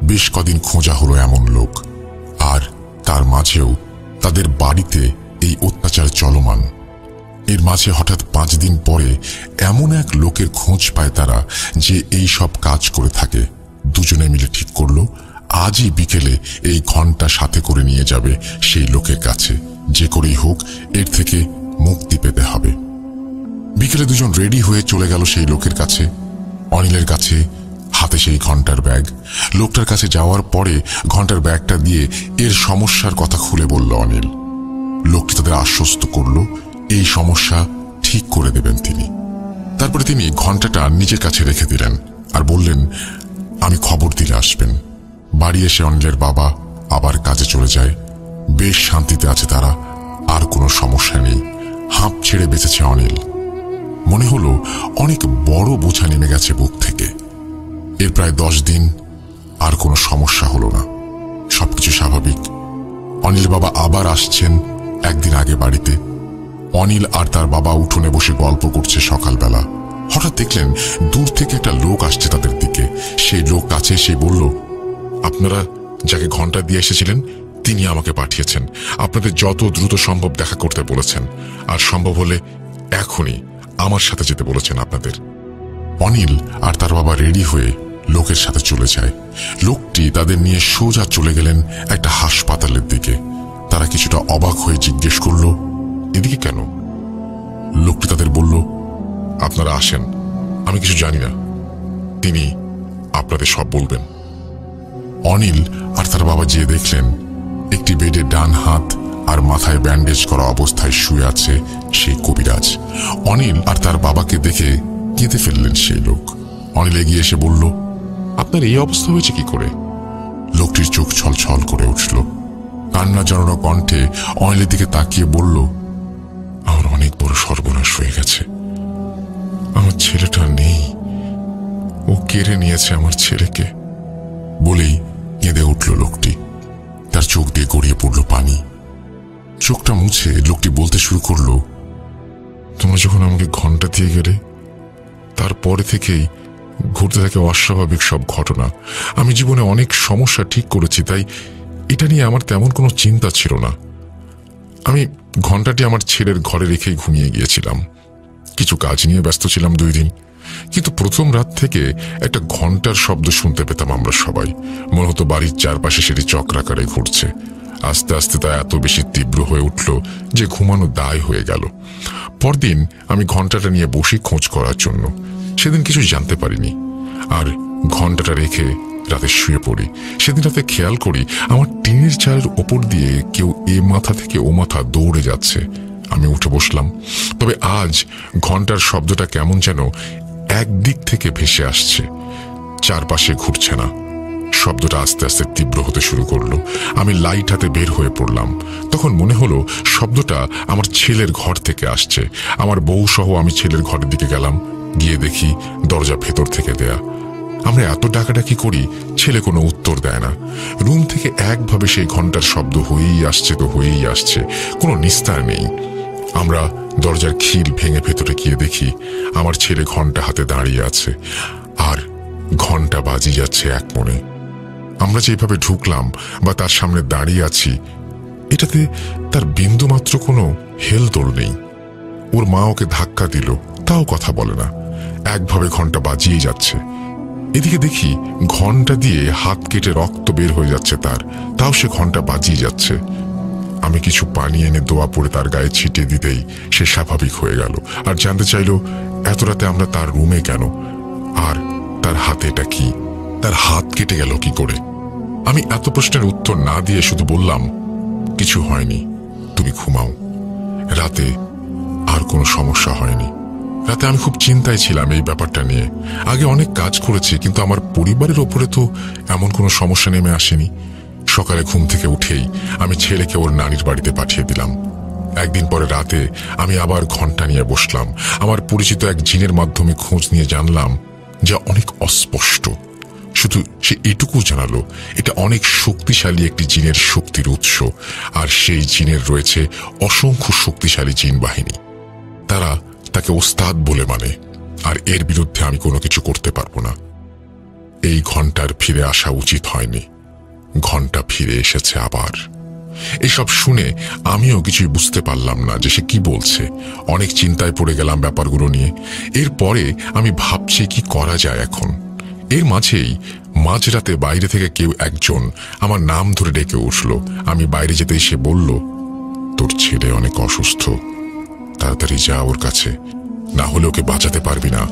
বেশ কদিন খোঁজা হলো এমন লোক, আর তার মাঝেও তাদের বাড়িতে এই অত্যাচার চলমান। এর মাঝে হঠাৎ 5 দিন পরে এমন এক লোকের খোঁজ পায় তারা যে এই সব কাজ করে থাকে। দুজনে মিলে ঠিক করলো আজই বিকেলে এই ঘন্টা সাথে করে নিয়ে যাবে সেই লোকের কাছে। যে করেই হোক এর থেকে মুক্তি পেতে হবে। বিকেলে দুজন রেডি হয়ে চলে গেল সেই লোকের কাছে। অনিলের কাছে হাতে সেই ঘন্টার ব্যাগ। লোকটার কাছে যাওয়ার পরে ঘন্টার ব্যাগটা দিয়ে এর সমস্যার কথা খুলে বলল অনিল। লোকটি তাদের আশ্বস্ত করলো এই সমস্যা ঠিক করে দেবেন তিনি। তারপরে তিনি ঘন্টাটা নিজের কাছে রেখে দিলেন আর বললেন, আমি খবর দিলে আসবেন। বাড়ি এসে অনিলের বাবা আবার কাজে চলে যায়। বেশ শান্তিতে আছে তারা, আর কোনো সমস্যা নেই। হাঁপ ছেড়ে বেঁচেছে অনিল। মনে হলো অনেক বড় বোঝা নেমে গেছে বুক থেকে। এর প্রায় 10 দিন আর কোনো সমস্যা হলো না। সবকিছু স্বাভাবিক। অনিল বাবা আবার আসছেন একদিন আগে বাড়িতে। অনিল আর তার বাবা উঠোনে বসে গল্প করছে সকালবেলা। হঠাৎ দেখলেন দূর থেকে একটা লোক আসছে তাদের দিকে। সেই লোক কাছে এসে বলল, আপনারা যাকে ঘন্টা দিয়ে এসেছিলেন তিনি আমাকে পাঠিয়েছেন। আপনাদের যত দ্রুত সম্ভব দেখা করতে বলেছেন, আর সম্ভব হলে এখনই আমার সাথে যেতে বলেছেন আপনাদের। অনিল আর তার বাবা রেডি হয়ে লোকের সাথে চলে যায়। লোকটি তাদের নিয়ে সোজা চলে গেলেন একটা হাসপাতালের দিকে। তারা কিছুটা অবাক হয়ে জিজ্ঞেস করল, এদিকে কেন? লোকটি তাদের বলল, আপনারা আসেন, আমি কিছু জানি না, তিনি আপনাদের সব বলবেন। অনিল আর তার বাবা যেয়ে দেখলেন একটি বেডে ডান হাত আর মাথায় ব্যান্ডেজ করা অবস্থায় শুয়ে আছে সেই কবিরাজ। অনিল আর তার বাবাকে দেখে কেঁদে ফেললেন সেই লোক। অনিল এগিয়ে এসে বলল, আপনার এই অবস্থা হয়েছে কি করে? লোকটির চোখ ছলছল করে উঠল। কান্না জড়ানো কণ্ঠে অনিলের দিকে তাকিয়ে বলল, আমার অনেক বড় সর্বনাশ হয়ে গেছে। আমার ছেলেটা নেই, ও কেড়ে নিয়েছে আমার ছেলেকে। বলেই কেঁদে উঠল লোকটি। তার চোখ দিয়ে গড়িয়ে পড়ল পানি। চোখটা মুছে লোকটি বলতে শুরু করলো, তোমরা যখন আমাকে ঘন্টা দিয়ে গেলে তারপরে থেকেই ঘটতে থাকে অস্বাভাবিক সব ঘটনা। আমি জীবনে অনেক সমস্যা ঠিক করেছি, তাই এটা নিয়ে আমার তেমন কোনো চিন্তা ছিল না। আমি ঘন্টাটি আমার ছেলের ঘরে রেখেই ঘুমিয়ে গিয়েছিলাম। কিছু কাজ নিয়ে ব্যস্ত ছিলাম 2 দিন, কিন্তু প্রথম রাত থেকে একটা ঘন্টার শব্দ শুনতে পেতাম আমরা সবাই। মনে হতো বাড়ির চারপাশে সেটি চক্রাকারে ঘুরছে। আস্তে আস্তে তা এত বেশি তীব্র হয়ে উঠল যে ঘুমানো দায় হয়ে গেল। পরদিন আমি ঘন্টাটা নিয়ে বসি খোঁজ করার জন্য। সেদিন কিছু জানতে পারিনি, আর ঘন্টাটা রেখে রাতে শুয়ে পড়ি। সেদিন রাতে খেয়াল করি আমার টিনের চালের ওপর দিয়ে কেউ এ মাথা থেকে ও মাথা দৌড়ে যাচ্ছে। আমি উঠে বসলাম, তবে আজ ঘন্টার শব্দটা কেমন যেন একদিক থেকে ভেসে আসছে, চারপাশে ঘুরছে না। শব্দটা আস্তে আস্তে তীব্র হতে শুরু করলো। আমি লাইট হাতে বের হয়ে পড়লাম। তখন মনে হলো শব্দটা আমার ছেলের ঘর থেকে আসছে। আমার বউ সহ আমি ছেলের ঘরের দিকে গেলাম। গিয়ে দেখি দরজা ভেতর থেকে দেয়া। আমরা এত ডাকাডাকি করি, ছেলে কোনো উত্তর দেয় না। রুম থেকে একভাবে সেই ঘন্টার শব্দ হয়েই আসছে তো হয়েই আসছে, কোনো নিস্তার নেই। আমরা দরজার খিল ভেঙে ভেতরে গিয়ে দেখি আমার ছেলে ঘন্টা হাতে দাঁড়িয়ে আছে, আর ঘন্টা বাজিয়ে যাচ্ছে এক মনে। আমরা যেভাবে ঢুকলাম বা তার সামনে দাঁড়িয়ে আছি, এটাতে তার বিন্দুমাত্র কোনো হেলদোল নেই। ওর মা ওকে ধাক্কা দিল, তাও কথা বলে না, একভাবে ঘন্টা বাজিয়ে যাচ্ছে। এদিকে দেখি ঘন্টা দিয়ে হাত কেটে রক্ত বের হয়ে যাচ্ছে তার, তাও সে ঘন্টা বাজিয়ে যাচ্ছে। আমি কিছু পানি এনে দোয়া পড়ে তার গায়ে ছিটিয়ে দিতেই সে স্বাভাবিক হয়ে গেল, আর জানতে চাইল এত রাতে আমরা তার রুমে কেন, আর তার হাতে এটা কি, তার হাত কেটে গেল কি করে। আমি এত প্রশ্নের উত্তর না দিয়ে শুধু বললাম, কিছু হয়নি, তুমি ঘুমাও। রাতে আর কোনো সমস্যা হয়নি। রাতে আমি খুব চিন্তায় ছিলাম এই ব্যাপারটা নিয়ে। আগে অনেক কাজ করেছি, কিন্তু আমার পরিবারের ওপরে তো এমন কোনো সমস্যা নেমে আসেনি। সকালে ঘুম থেকে উঠেই আমি ছেলেকে ওর নানির বাড়িতে পাঠিয়ে দিলাম। একদিন পরে রাতে আমি আবার ঘন্টা নিয়ে বসলাম। আমার পরিচিত এক জিনের মাধ্যমে খোঁজ নিয়ে জানলাম যা অনেক অস্পষ্ট। শুধু সে এটুকু জানালো এটা অনেক শক্তিশালী একটি জিনের শক্তির উৎস, আর সেই জিনের রয়েছে অসংখ্য শক্তিশালী জিন বাহিনী। তারা তাকে ওস্তাদ বলে মানে, আর এর বিরুদ্ধে আমি কোনো কিছু করতে পারবো না। এই ঘন্টার ফিরে আসা উচিত হয়নি। ঘন্টা ফিরে এসেছে আবার। এসব শুনে আমিও কিছুই বুঝতে পারলাম না যে সে কি বলছে। অনেক চিন্তায় পড়ে গেলাম ব্যাপারগুলো নিয়ে। এরপরে আমি ভাবছি কি করা যায় এখন। এর মাঝেই মাঝরাতে বাইরে থেকে কেউ একজন আমার নাম ধরে ডেকে উঠল। আমি বাইরে যেতেই সে বলল, তোর ছেলে অনেক অসুস্থ, তাড়াতাড়ি যা ওর কাছে, না হলে ওকে বাঁচাতে পারবি না।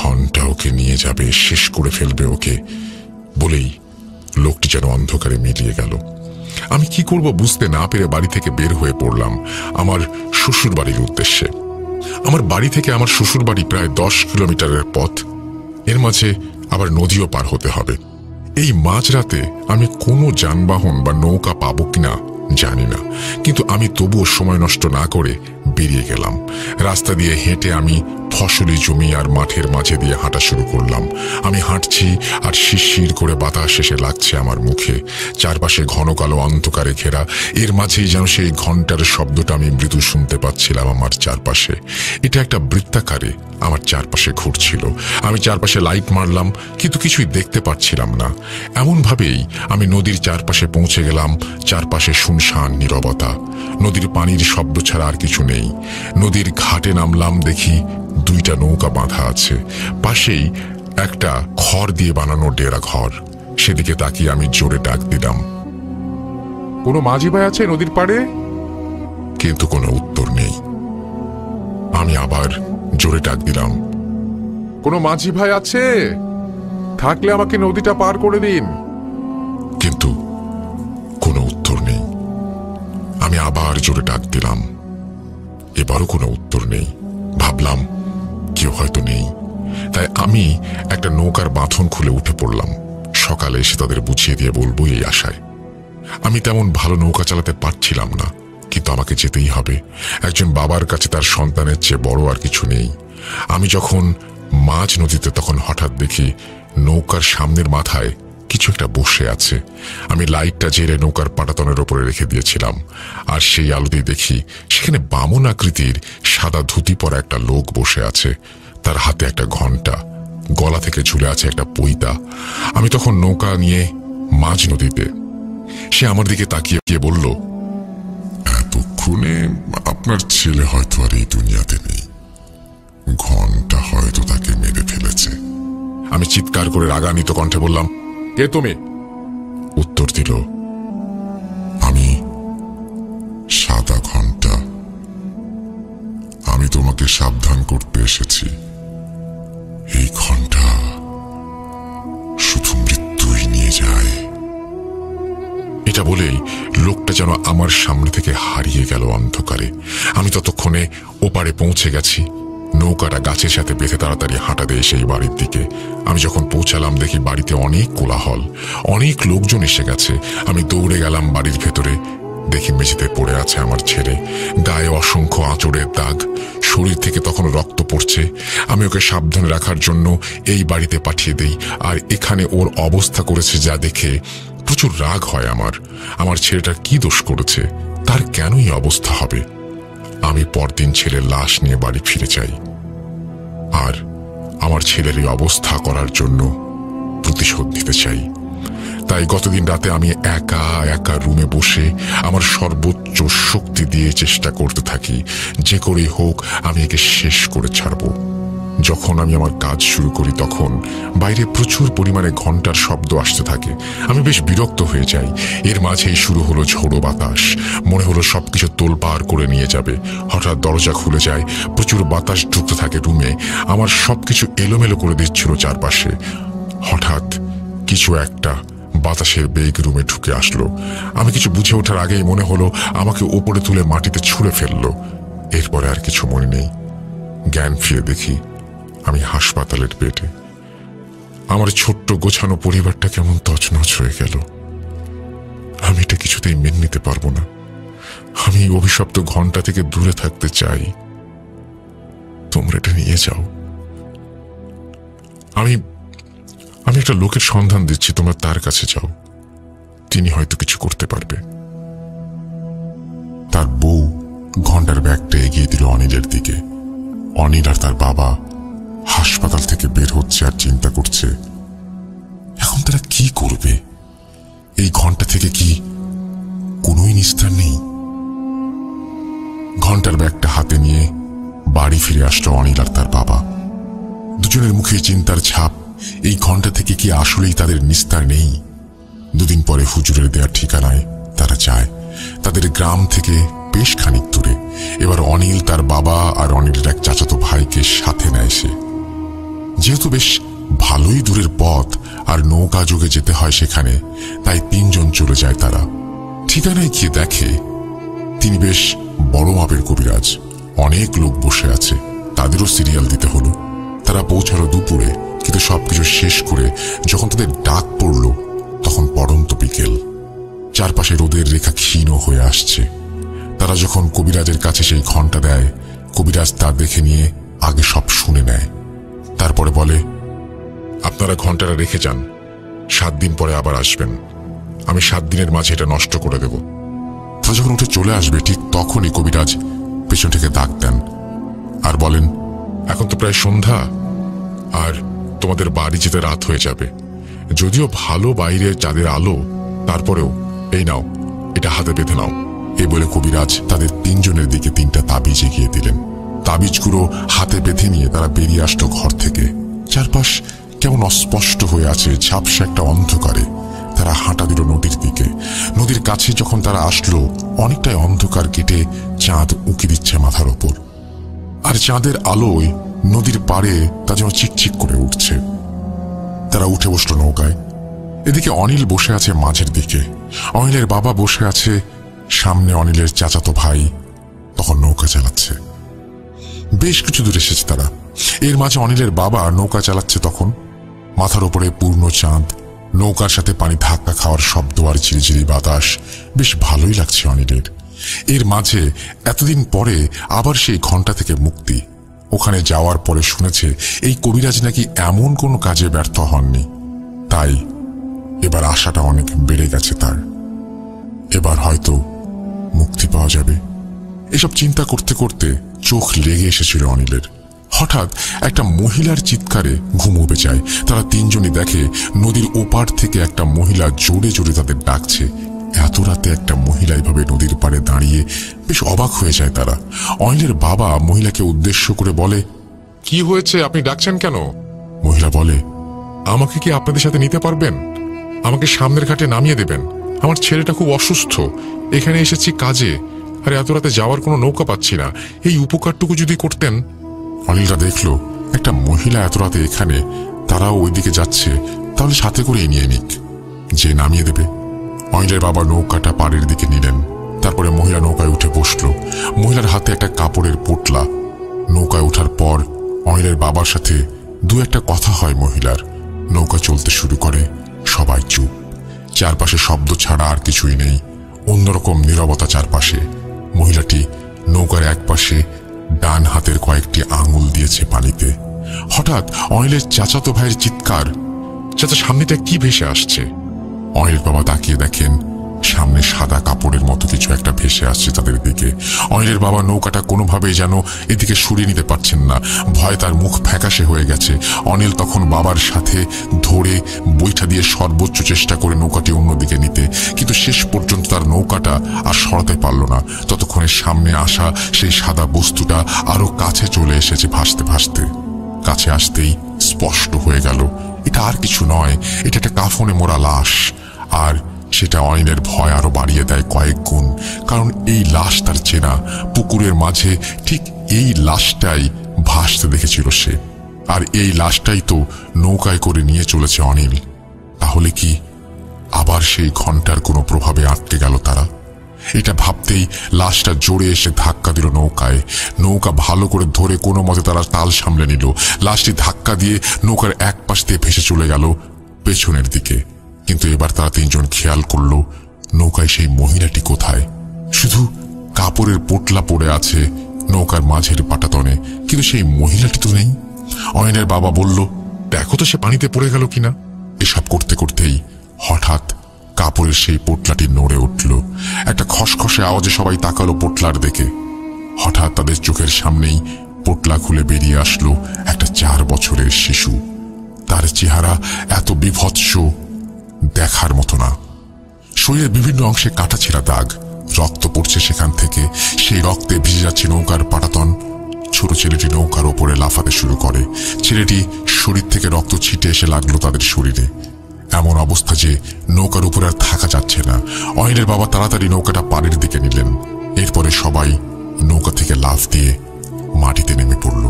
ঘন্টা ওকে নিয়ে যাবে, শেষ করে ফেলবে ওকে। বলেই লোকটি যেন অন্ধকারে মিলিয়ে গেল। আমি কি করব বুঝতে না পেরে বাড়ি থেকে বের হয়ে পড়লাম আমার শ্বশুর বাড়ির উদ্দেশ্যে। আমার বাড়ি থেকে আমার শ্বশুর বাড়ি প্রায় 10 কিলোমিটারের পথ। এর মাঝে আবার নদীও পার হতে হবে। এই মাঝরাতে আমি কোনো যানবাহন বা নৌকা পাবো কিনা জানি না, কিন্তু আমি তবুও সময় নষ্ট না করে বেরিয়ে গেলাম। রাস্তা দিয়ে হেঁটে আমি ফসলি জমি আর মাঠের মাঝে দিয়ে হাঁটা শুরু করলাম। আমি হাঁটছি আর শিরশির করে বাতাস এসে লাগছে আমার মুখে। চারপাশে ঘন কালো অন্ধকারে ঘেরা, এর মাঝেই যেন সেই ঘন্টার শব্দটা আমি মৃদু শুনতে পাচ্ছিলাম আমার চারপাশে। এটা একটা বৃত্তাকারে আমার চারপাশে ঘুরছিল। আমি চারপাশে লাইট মারলাম, কিন্তু কিছুই দেখতে পাচ্ছিলাম না। এমন ভাবেই আমি নদীর চারপাশে পৌঁছে গেলাম। চারপাশে শুনশান নীরবতা, নদীর পানির শব্দ ছাড়া আর কিছু নেই। নদীর ঘাটে নামলাম, দেখি দুইটা নৌকা বাঁধা আছে। পাশেই একটা খড় দিয়ে বানানো ডেরা ঘর। সেদিকে তাকিয়ে আমি জোরে ডাক দিলাম, কোনো মাঝি ভাই আছে নদীর পাড়ে? কিন্তু কোনো উত্তর নেই। আমি আবার জোরে ডাক দিলাম, কোনো মাঝি ভাই আছে? থাকলে আমাকে নদীটা পার করে দিন। কিন্তু কোনো উত্তর নেই। আমি আবার জোরে ডাক দিলাম, এবারও কোনো উত্তর নেই। ভাবলাম কেউ হয়তো নেই, তাই আমি একটা নৌকার বাঁধন খুলে উঠে পড়লাম। সকালে এসে তাদের বুঝিয়ে দিয়ে বলবো এই আশায়। আমি তেমন ভালো নৌকা চালাতে পারছিলাম না, কিন্তু আমাকে যেতেই হবে। একজন বাবার কাছে তার সন্তানের চেয়ে বড় আর কিছু নেই। আমি যখন মাঝ নদীতে, তখন হঠাৎ দেখি নৌকার সামনের মাথায় কিছু একটা বসে আছে। আমি লাইটটা জেলে নৌকার পাটাতনের ওপরে রেখে দিয়েছিলাম, আর সেই আলোতেই দেখি সেখানে বামন আকৃতির সাদা ধুতি পরা একটা লোক বসে আছে। তার হাতে একটা ঘণ্টা, গলা থেকে ঝুলে আছে একটা পইতা। আমি তখন নৌকা নিয়ে মাঝ নদীতে। সে আমার দিকে তাকিয়ে বলল, এতক্ষণে আপনার ছেলে হয়তো আর এই দুনিয়াতে নেই। ঘণ্টা হয়তো তাকে মেরে ফেলেছে। আমি চিৎকার করে রাগান্বিত কণ্ঠে বললাম, কে তুমি? উত্তর দিল, আমি সাদা ঘণ্টা। আমি তোমাকে সাবধান করতে এসেছি। এই ঘণ্টা শুধু মৃত্যুই নিয়ে যায়। এটা বলেই লোকটা যেন আমার সামনে থেকে হারিয়ে গেল অন্ধকারে। আমি ততক্ষণে ওপারে পৌঁছে গেছি। নৌকাটা গাছের সাথে বেঁধে তাড়াতাড়ি হাঁটা দেয় সেই বাড়ির দিকে। আমি যখন পৌঁছালাম, দেখি বাড়িতে অনেক কোলাহল, অনেক লোকজন এসে গেছে। আমি দৌড়ে গেলাম বাড়ির ভেতরে। দেখি মেঝেতে পড়ে আছে আমার ছেলে, গায়ে অসংখ্য আঁচড়ের দাগ, শরীর থেকে তখন রক্ত পড়ছে। আমি ওকে সাবধানে রাখার জন্য এই বাড়িতে পাঠিয়ে দেই, আর এখানে ওর অবস্থা করেছে যা দেখে প্রচুর রাগ হয় আমার। আমার ছেলেটা কি দোষ করেছে? তার কেনই অবস্থা হবে? আমি পরদিন ছেলের লাশ নিয়ে বাড়ি ফিরে যাই, আর আমার ছেলের এই অবস্থা করার জন্য প্রতিশোধ নিতে চাই। তাই গতদিন রাতে আমি একা একা রুমে বসে আমার সর্বোচ্চ শক্তি দিয়ে চেষ্টা করতে থাকি, যে করেই হোক আমি একে শেষ করে ছাড়ব। যখন আমি আমার কাজ শুরু করি, তখন বাইরে প্রচুর পরিমাণে ঘন্টার শব্দ আসতে থাকে। আমি বেশ বিরক্ত হয়ে যাই। এর মাঝেই শুরু হলো ঝোড়ো বাতাস। মনে হলো সবকিছু তোলপাড় করে নিয়ে যাবে। হঠাৎ দরজা খুলে যায়, প্রচুর বাতাস ঢুকতে থাকে রুমে। আমার সবকিছু এলোমেলো করে দিচ্ছিল চারপাশে। হঠাৎ কিছু একটা বাতাসের বেগ রুমে ঢুকে আসলো। আমি কিছু বুঝে ওঠার আগেই মনে হলো আমাকে উপরে তুলে মাটিতে ছুঁড়ে ফেললো। এরপরে আর কিছু মনে নেই। জ্ঞান ফিরে দেখি আমি হাসপাতালের বেডে। আমার ছোট্ট গোছানো পরিবারটা কেমন তছনছ হয়ে গেল। আমি এটা কিছুতেই মেনে নিতে পারবো না। আমি অভিশপ্ত ঘন্টা থেকে দূরে থাকতে চাই। তোমরা এটা নিয়ে যাও। আমি একটা লোকের সন্ধান দিচ্ছি, তোমরা তার কাছে যাও। তিনি হয়তো কিছু করতে পারবে। তার বউ ঘন্টার ব্যাগটা এগিয়ে দিল অনিলের দিকে। অনিল আর তার বাবা হাসপাতাল থেকে বের হচ্ছে আর চিন্তা করছে এখন তারা কি করবে। এই ঘন্টা থেকে কি কোনোই নিস্তার নেই? ঘন্টার ব্যাগটা হাতে নিয়ে বাড়ি ফিরে আসলো অনিল আর তার বাবা। দুজনের মুখে চিন্তার ছাপ। এই ঘন্টা থেকে কি আসলেই তাদের নিস্তার নেই? দুদিন পরে হুজুরের দেওয়ার ঠিকানায় তারা যায়, তাদের গ্রাম থেকে বেশ খানিক দূরে। এবার অনিল তার বাবা আর অনিলের এক চাচাতো ভাইকে সাথে নেয় সে। যেহেতু বেশ ভালোই দূরের পথ আর নৌকা যোগে যেতে হয় সেখানে, তাই তিনজন চলে যায় তারা। ঠিকানায় গিয়ে দেখে তিনি বেশ বড় মাপের কবিরাজ। অনেক লোক বসে আছে, তাদেরও সিরিয়াল দিতে হলো। তারা পৌঁছালো দুপুরে, কিন্তু সবকিছু শেষ করে যখন তাদের ডাক পড়ল তখন পড়ন্ত বিকেল। চারপাশে রোদের রেখা ক্ষীণ হয়ে আসছে। তারা যখন কবিরাজের কাছে সেই ঘন্টা দেয়, কবিরাজ তা দেখে নিয়ে আগে সব শুনে নেয়। তারপরে বলে, আপনারা ঘন্টাটা রেখে যান, 7 দিন পরে আবার আসবেন। আমি 7 দিনের মাঝে এটা নষ্ট করে দেব। তারা যখন উঠে চলে আসবে ঠিক তখনই কবিরাজ পেছন থেকে ডাক দেন আর বলেন, এখন তো প্রায় সন্ধ্যা, আর তোমাদের বাড়ি যেতে রাত হয়ে যাবে। যদিও ভালো বাইরে চাঁদের আলো, তারপরেও এই নাও, এটা হাতে বেঁধে নাও। এই বলে কবিরাজ তাদের 3 জনের দিকে 3টা তাবিজ এগিয়ে দিলেন। তাবিজগুলো হাতে বেঁধে নিয়ে তারা বেরিয়ে আসলো ঘর থেকে। চারপাশ কেমন অস্পষ্ট হয়ে আছে, ঝাপসা একটা অন্ধকারে। তারা হাঁটা দিল নদীর দিকে। নদীর কাছে যখন তারা আসলো, অনেকটাই অন্ধকার কেটে চাঁদ উঁকি দিচ্ছে মাথার ওপর, আর চাঁদের আলোয় নদীর পাড়ে তা যেন চিকচিক করে উঠছে। তারা উঠে বসলো নৌকায়। এদিকে অনিল বসে আছে মাঝের দিকে, অনিলের বাবা বসে আছে সামনে, অনিলের চাচাতো ভাই তখন নৌকা চালাচ্ছে। বেশ কিছু দূর এসেছে তারা। এর মাঝে অনিলের বাবা নৌকা চালাচ্ছে তখন। মাথার উপরে পূর্ণ চাঁদ, নৌকার সাথে পানি ধাক্কা খাওয়ার শব্দ আর ঝিরিঝিরি বাতাস, বেশ ভালোই লাগছে অনিলের। এর মাঝে এতদিন পরে আবার সেই ঘন্টা থেকে মুক্তি। ওখানে যাওয়ার পরে শুনেছে এই কবিরাজ নাকি এমন কোনো কাজে ব্যর্থ হননি, তাই এবার আশাটা অনেক বেড়ে গেছে তার। এবার হয়তো মুক্তি পাওয়া যাবে। এসব চিন্তা করতে করতে চোখ লেগে এসেছিল অনিলের। হঠাৎ একটা মহিলার চিৎকারে ঘুম উবে যায়। তারা 3 জনই দেখে নদীর ওপার থেকে একটা মহিলা জোরে জোরে তাদের ডাকছে। এত রাতে একটা মহিলা এভাবে নদীর পাড়ে দাঁড়িয়ে বেশ অবাক হয়ে যায় তারা। অনিলের বাবা মহিলাকে উদ্দেশ্য করে বলে, কি হয়েছে, আপনি ডাকছেন কেন? মহিলা বলে, আমাকে কি আপনাদের সাথে নিতে পারবেন? আমাকে সামনের ঘাটে নামিয়ে দেবেন। আমার ছেলেটা খুব অসুস্থ, এখানে এসেছি কাজে, আর এত রাতে যাওয়ার কোনো নৌকা পাচ্ছি না। এই উপকারটুকু যদি করতেন। অনিলরা দেখলো একটা মহিলা এত রাতে এখানে, তারাও ওইদিকে যাচ্ছে, তাহলে সাথে করে নিয়ে নিক, যে নামিয়ে দেবে। অনিলের বাবা নৌকাটা পাড়ের দিকে নিলেন। তারপরে মহিলা নৌকায় উঠে বসলো। মহিলার হাতে একটা কাপড়ের পোটলা। নৌকায় ওঠার পর অনিলের বাবার সাথে 2-1 কথা হয় মহিলার। নৌকা চলতে শুরু করে। সবাই চুপ, চারপাশে শব্দ ছাড়া আর কিছুই নেই। অন্যরকম নীরবতা চারপাশে। মহিলাটি নৌকার একপাশে ডান হাতের কয়েকটি আঙুল দিয়েছে পানিতে। হঠাৎ অনিলের চাচাতো ভাইয়ের চিৎকার, চাচা, সামনেটা কি ভেসে আসছে? অনিলের বাবা তাকিয়ে দেখেন সামনে সাদা কাপড়ের মতো কিছু একটা ভেসে আসছে তাদের দিকে। অনিলের বাবা নৌকাটা কোনোভাবেই যেন এদিকে সরিয়ে নিতে পারছেন না। ভয়ে তার মুখ ফ্যাকাশে হয়ে গেছে। অনিল তখন বাবার সাথে ধরে বৈঠা দিয়ে সর্বোচ্চ চেষ্টা করে নৌকাটি অন্যদিকে নিতে, কিন্তু শেষ পর্যন্ত তার নৌকাটা আর সরাতে পারল না। ততক্ষণে সামনে আসা সেই সাদা বস্তুটা আরো কাছে চলে এসেছে ভাসতে ভাসতে। কাছে আসতেই স্পষ্ট হয়ে গেল এটা আর কিছু নয়, এটা একটা কাফনে মোড়া লাশ। আর সেটা অনিলের ভয় আরো বাড়িয়ে দেয় কয়েক গুণ, কারণ এই লাশ তার চেনা। পুকুরের মাঝে ঠিক এই লাশটাই ভাসতে দেখেছিল সে, আর এই লাশটাই তো নৌকায় করে নিয়ে চলেছে অনিল। তাহলে কি আবার সেই ঘন্টার কোনো প্রভাবে আটকে গেল তারা? এটা ভাবতেই লাশটা জোরে এসে ধাক্কা দিল নৌকায়। নৌকা ভালো করে ধরে কোনো মতে তারা তাল সামলে নিল। লাশটি ধাক্কা দিয়ে নৌকার এক পাশ দিয়ে ভেসে চলে গেল পেছনের দিকে। কিন্তু এবার তারা 3 জন খেয়াল করলো নৌকায় সেই মহিলাটি কোথায়। শুধু কাপড়ের পোটলা পড়ে আছে নৌকার মাঝের পাটাতনে, কিন্তু সেই মহিলাটি তো নেই। অনিলের বাবা বলল, দেখো তো সে পানিতে পড়ে গেল কিনা। এসব করতে করতেই হঠাৎ কাপড়ের সেই পোটলাটি নড়ে উঠল। একটা খসখসে আওয়াজে সবাই তাকালো পোটলার দিকে। হঠাৎ তাদের চোখের সামনেই পোটলা খুলে বেরিয়ে আসলো একটা 4 বছরের শিশু। তার চেহারা এত বিভৎস, দেখার মতো না। শরীরের বিভিন্ন অংশে কাটাছেঁড়া দাগ, রক্ত পড়ছে সেখান থেকে। সেই রক্তে ভিজে যাচ্ছে নৌকার পাটাতন। ছোট ছেলেটি নৌকার ওপরে লাফাতে শুরু করে। ছেলেটি শরীর থেকে রক্ত ছিটে এসে লাগলো তাদের শরীরে। এমন অবস্থা যে নৌকার উপরে আর থাকা যাচ্ছে না। অনিলের বাবা তাড়াতাড়ি নৌকাটা পাড়ের দিকে নিলেন। এরপরে সবাই নৌকা থেকে লাফ দিয়ে মাটিতে নেমে পড়ল।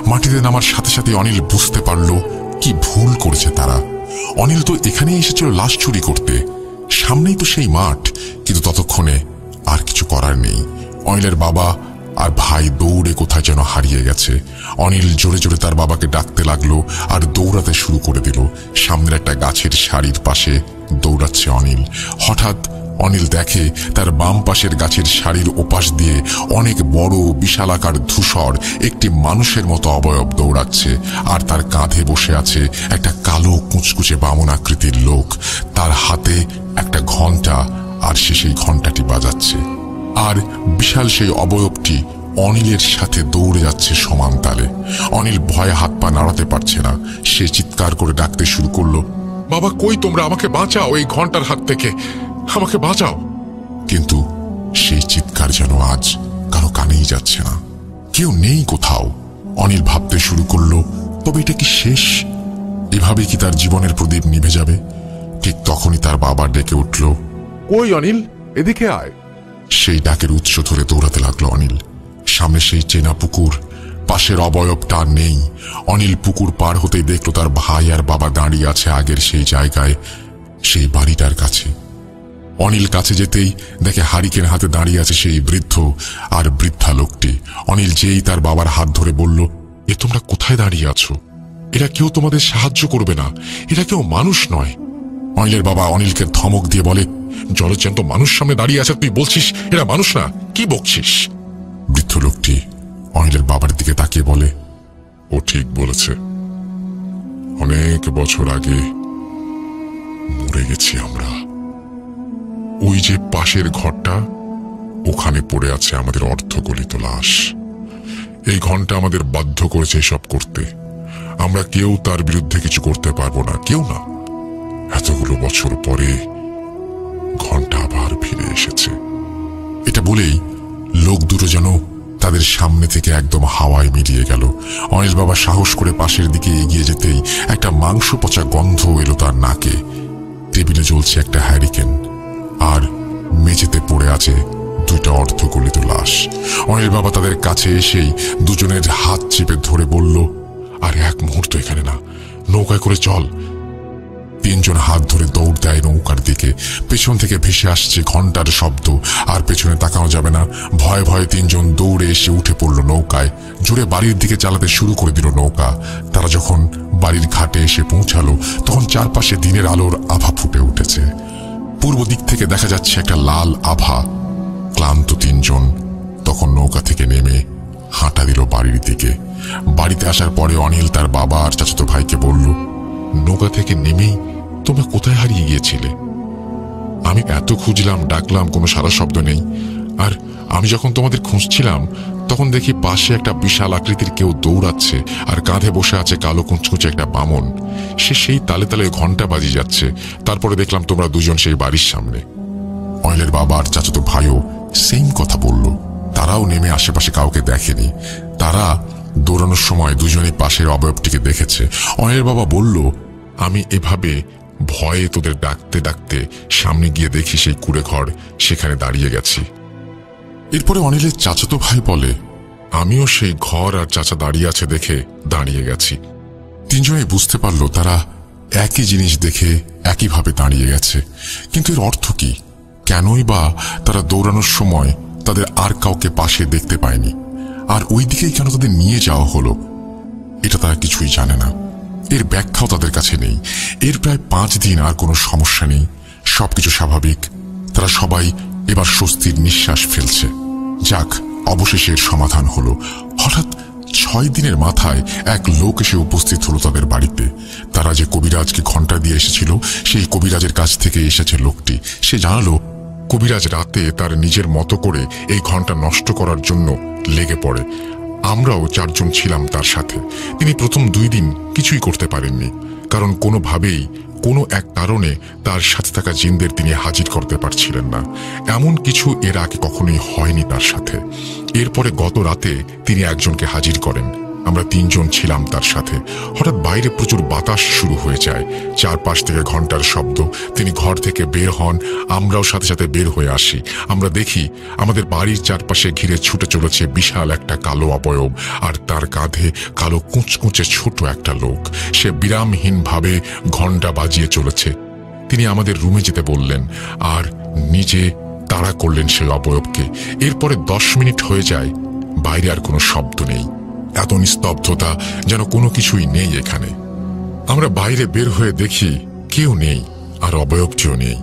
মাটিতে নামার সাথে সাথে অনিল বুঝতে পারল কি ভুল করেছে তারা। অনিল তো এখানেই এসেছিল লাশ চুরি করতে, সামনেই তো সেই মাঠ। কিন্তু ততক্ষণে আর কিছু করার নেই। অনিলের বাবা আর ভাই দৌড়ে কোথায় যেন হারিয়ে গেছে। অনিল জোরে জোরে তার বাবাকে ডাকতে লাগলো আর দৌড়াতে শুরু করে দিল। সামনের একটা গাছের সারির পাশে দৌড়াচ্ছে অনিল। হঠাৎ অনিল দেখে তার বাম পাশের গাছের সারির ওপাশ দিয়ে অনেক বড় বিশালাকার ধূসর একটি মানুষের মতো অবয়ব দৌড়াচ্ছে, আর তার কাঁধে বসে আছে একটা কালো কুচকুচে বামন আকৃতির লোক। তার হাতে একটা ঘণ্টা, আর সে সেই ঘণ্টাটি বাজাচ্ছে, আর বিশাল সেই অবয়বটি অনিলের সাথে দৌড়ে যাচ্ছে সমান তালে। অনিল ভয়ে হাত পা নাড়াতে পারছে না। সে চিৎকার করে ডাকতে শুরু করলো, বাবা কই তোমরা? আমাকে বাঁচাও এই ঘন্টার হাত থেকে, আমাকে বাঁচাও। কিন্তু সেই চিৎকার যেন আজ কারো কানেই যাচ্ছে না, কেউ নেই কোথাও। অনিল ভাবতে শুরু করলো, তবে এটা কি শেষ? এভাবে কি তার জীবনের প্রদীপ নিভে যাবে? ঠিক তখনই তার বাবা ডেকে উঠল, কই অনিল, এদিকে আয়। সেই ডাকের উৎস ধরে দৌড়াতে লাগলো অনিল। সামনে সেই চেনা পুকুর, পাশের অবয়বটা নেই। অনিল পুকুর পার হতেই দেখলো তার ভাই আর বাবা দাঁড়িয়ে আছে আগের সেই জায়গায়, সেই বাড়িটার কাছে। অনিল কাছে যেতেই দেখে হারিকেন হাতে দাঁড়িয়ে আছে সেই বৃদ্ধ আর বৃদ্ধা লোকটি। অনিল যেই তার বাবার হাত ধরে বলল, এ তোমরা কোথায় দাঁড়িয়ে আছো? এরা কেউ তোমাদের সাহায্য করবে না, এরা কেউ মানুষ নয়। অনিলের বাবা অনিলকে ধমক দিয়ে বলে, জলজ্যান্ত মানুষ সামনে দাঁড়িয়ে আছে, তুই বলছিস এরা মানুষ না? কি বকছিস? বৃদ্ধ লোকটি অনিলের বাবার দিকে তাকিয়ে বলে, ও ঠিক বলেছে, অনেক বছর আগে মরে গেছি আমরা। ওই যে পাশের ঘরটা, ওখানে পড়ে আছে আমাদের অর্ধগলিত লাশ। এই ঘন্টা আমাদের বাধ্য করেছে এসব করতে। আমরা কেউ তার বিরুদ্ধে কিছু করতে পারবো না, কেউ না। এতগুলো বছর পরে ঘন্টা আবার ফিরে এসেছে। এটা বলেই লোক দুটো যেন তাদের সামনে থেকে একদম হাওয়ায় মিলিয়ে গেল। অনিল বাবা সাহস করে পাশের দিকে এগিয়ে যেতেই একটা মাংস পচা গন্ধ এলো তার নাকে। টেবিলে জ্বলছে একটা হ্যারিকেন, আর মেঝেতে পড়ে আছে দুইটা অর্ধগলিত লাশ। অনিল বাবা তাদের কাছে এসেই দুজনের হাত চেপে ধরে বলল, আর এক মুহূর্ত এখানে না, নৌকায় করে চল। তিনজন হাত ধরে দৌড় দেয় নৌকার দিকে। পেছন থেকে ভেসে আসছে ঘন্টার শব্দ, আর পেছনে তাকানো যাবে না। ভয়ে ভয়ে তিনজন দৌড়ে এসে উঠে পড়ল নৌকায়। জোরে বাড়ির দিকে চালাতে শুরু করে দিল নৌকা। তারা যখন বাড়ির ঘাটে এসে পৌঁছালো, তখন চারপাশে দিনের আলোর আভা ফুটে উঠেছে। পূর্ব দিক থেকে দেখা যাচ্ছে একটা লাল আভা। ক্লান্ত তিনজন তখন নৌকা থেকে নেমে হাঁটা দিল বাড়ির দিকে। বাড়িতে আসার পরে অনিল তার বাবা আর চাচাতো ভাইকে বলল, নৌকা থেকে নেমেই তোমরা কোথায় হারিয়ে গিয়েছিলে? আমি এত খুঁজলাম, ডাকলাম, কোনো সারা শব্দ নেই। আর আমি যখন তোমাদের খুঁজছিলাম, তখন দেখি পাশে একটা বিশাল আকৃতির কেউ দৌড়াচ্ছে, আর কাঁধে বসে আছে কালো কুঁচকুচে একটা বামন। সে সেই তালে তালে ঘন্টা বাজিয়ে যাচ্ছে। তারপরে দেখলাম তোমরা দুজন সেই বাড়ির সামনে। অনিলের বাবা আর চাচাতো ভাইও সেম কথা বলল। তারাও নেমে আশেপাশে কাউকে দেখেনি। তারা দৌড়ানোর সময় দুজনেই পাশের অবয়বটিকে দেখেছে। অনিলের বাবা বলল, আমি এভাবে ভয়ে তোদের ডাকতে ডাকতে সামনে গিয়ে দেখি সেই কুড়ে ঘর, সেখানে দাঁড়িয়ে গেছি। এরপরে অনিলের চাচাতো ভাই বলে, আমিও সেই ঘর আর চাচা দাঁড়িয়ে আছে দেখে দাঁড়িয়ে গেছি। তিনজনে বুঝতে পারল তারা একই জিনিস দেখে একইভাবে দাঁড়িয়ে গেছে। কিন্তু এর অর্থ কি? কেনই বা তারা দৌড়ানোর সময় তাদের আর কাউকে পাশে দেখতে পায়নি, আর ওই দিকেই কেন তাদের নিয়ে যাওয়া হলো? এটা তারা কিছুই জানে না। এর ব্যাখ্যাও তাদের কাছে নেই। এর প্রায় 5 দিন আর কোনো সমস্যা নেই, সবকিছু স্বাভাবিক। তারা সবাই এবার স্বস্তির নিঃশ্বাস ফেলছে। যাক, অবশেষে এর সমাধান হলো। হঠাৎ 6 দিনের মাথায় এক লোক এসে উপস্থিত হলো তাদের বাড়িতে। তারা যে কবিরাজকে ঘন্টা দিয়ে এসেছিল, সেই কবিরাজের কাছ থেকে এসেছে লোকটি। সে জানালো, কবিরাজ রাতে তার নিজের মতো করে এই ঘন্টা নষ্ট করার জন্য লেগে পড়ে। আমরাও 4 জন ছিলাম তার সাথে। তিনি প্রথম 2 দিন কিছুই করতে পারেননি, কারণ কোনোভাবেই কোনো এক কারণে তার সাথে থাকা জিনদের তিনি হাজির করতে পারছিলেন না। এমন কিছু এর আগে কখনোই হয়নি তার সাথে। এরপরে গত রাতে তিনি একজনকে হাজির করেন। আমরা 3 জন ছিলাম তার সাথে। হঠাৎ বাইরে প্রচুর বাতাস শুরু হয়ে যায়, চারপাশ থেকে ঘন্টার শব্দ। তিনি ঘর থেকে বের হন, আমরাও সাথে সাথে বের হয়ে আসি। আমরা দেখি আমাদের বাড়ির চারপাশে ঘিরে ছুটে চলেছে বিশাল একটা কালো অবয়ব, আর তার কাঁধে কালো কুঁচকুঁচে ছোট একটা লোক। সে বিরামহীনভাবে ঘন্টা বাজিয়ে চলেছে। তিনি আমাদের রুমে যেতে বললেন, আর নিজে তাড়া করলেন সেই অবয়বকে। এরপরে 10 মিনিট হয়ে যায়, বাইরে আর কোনো শব্দ নেই। এত নিস্তব্ধতা, যেন কোনো কিছুই নেই এখানে। আমরা বাইরে বের হয়ে দেখি কেউ নেই, আর অবয়বটিও নেই।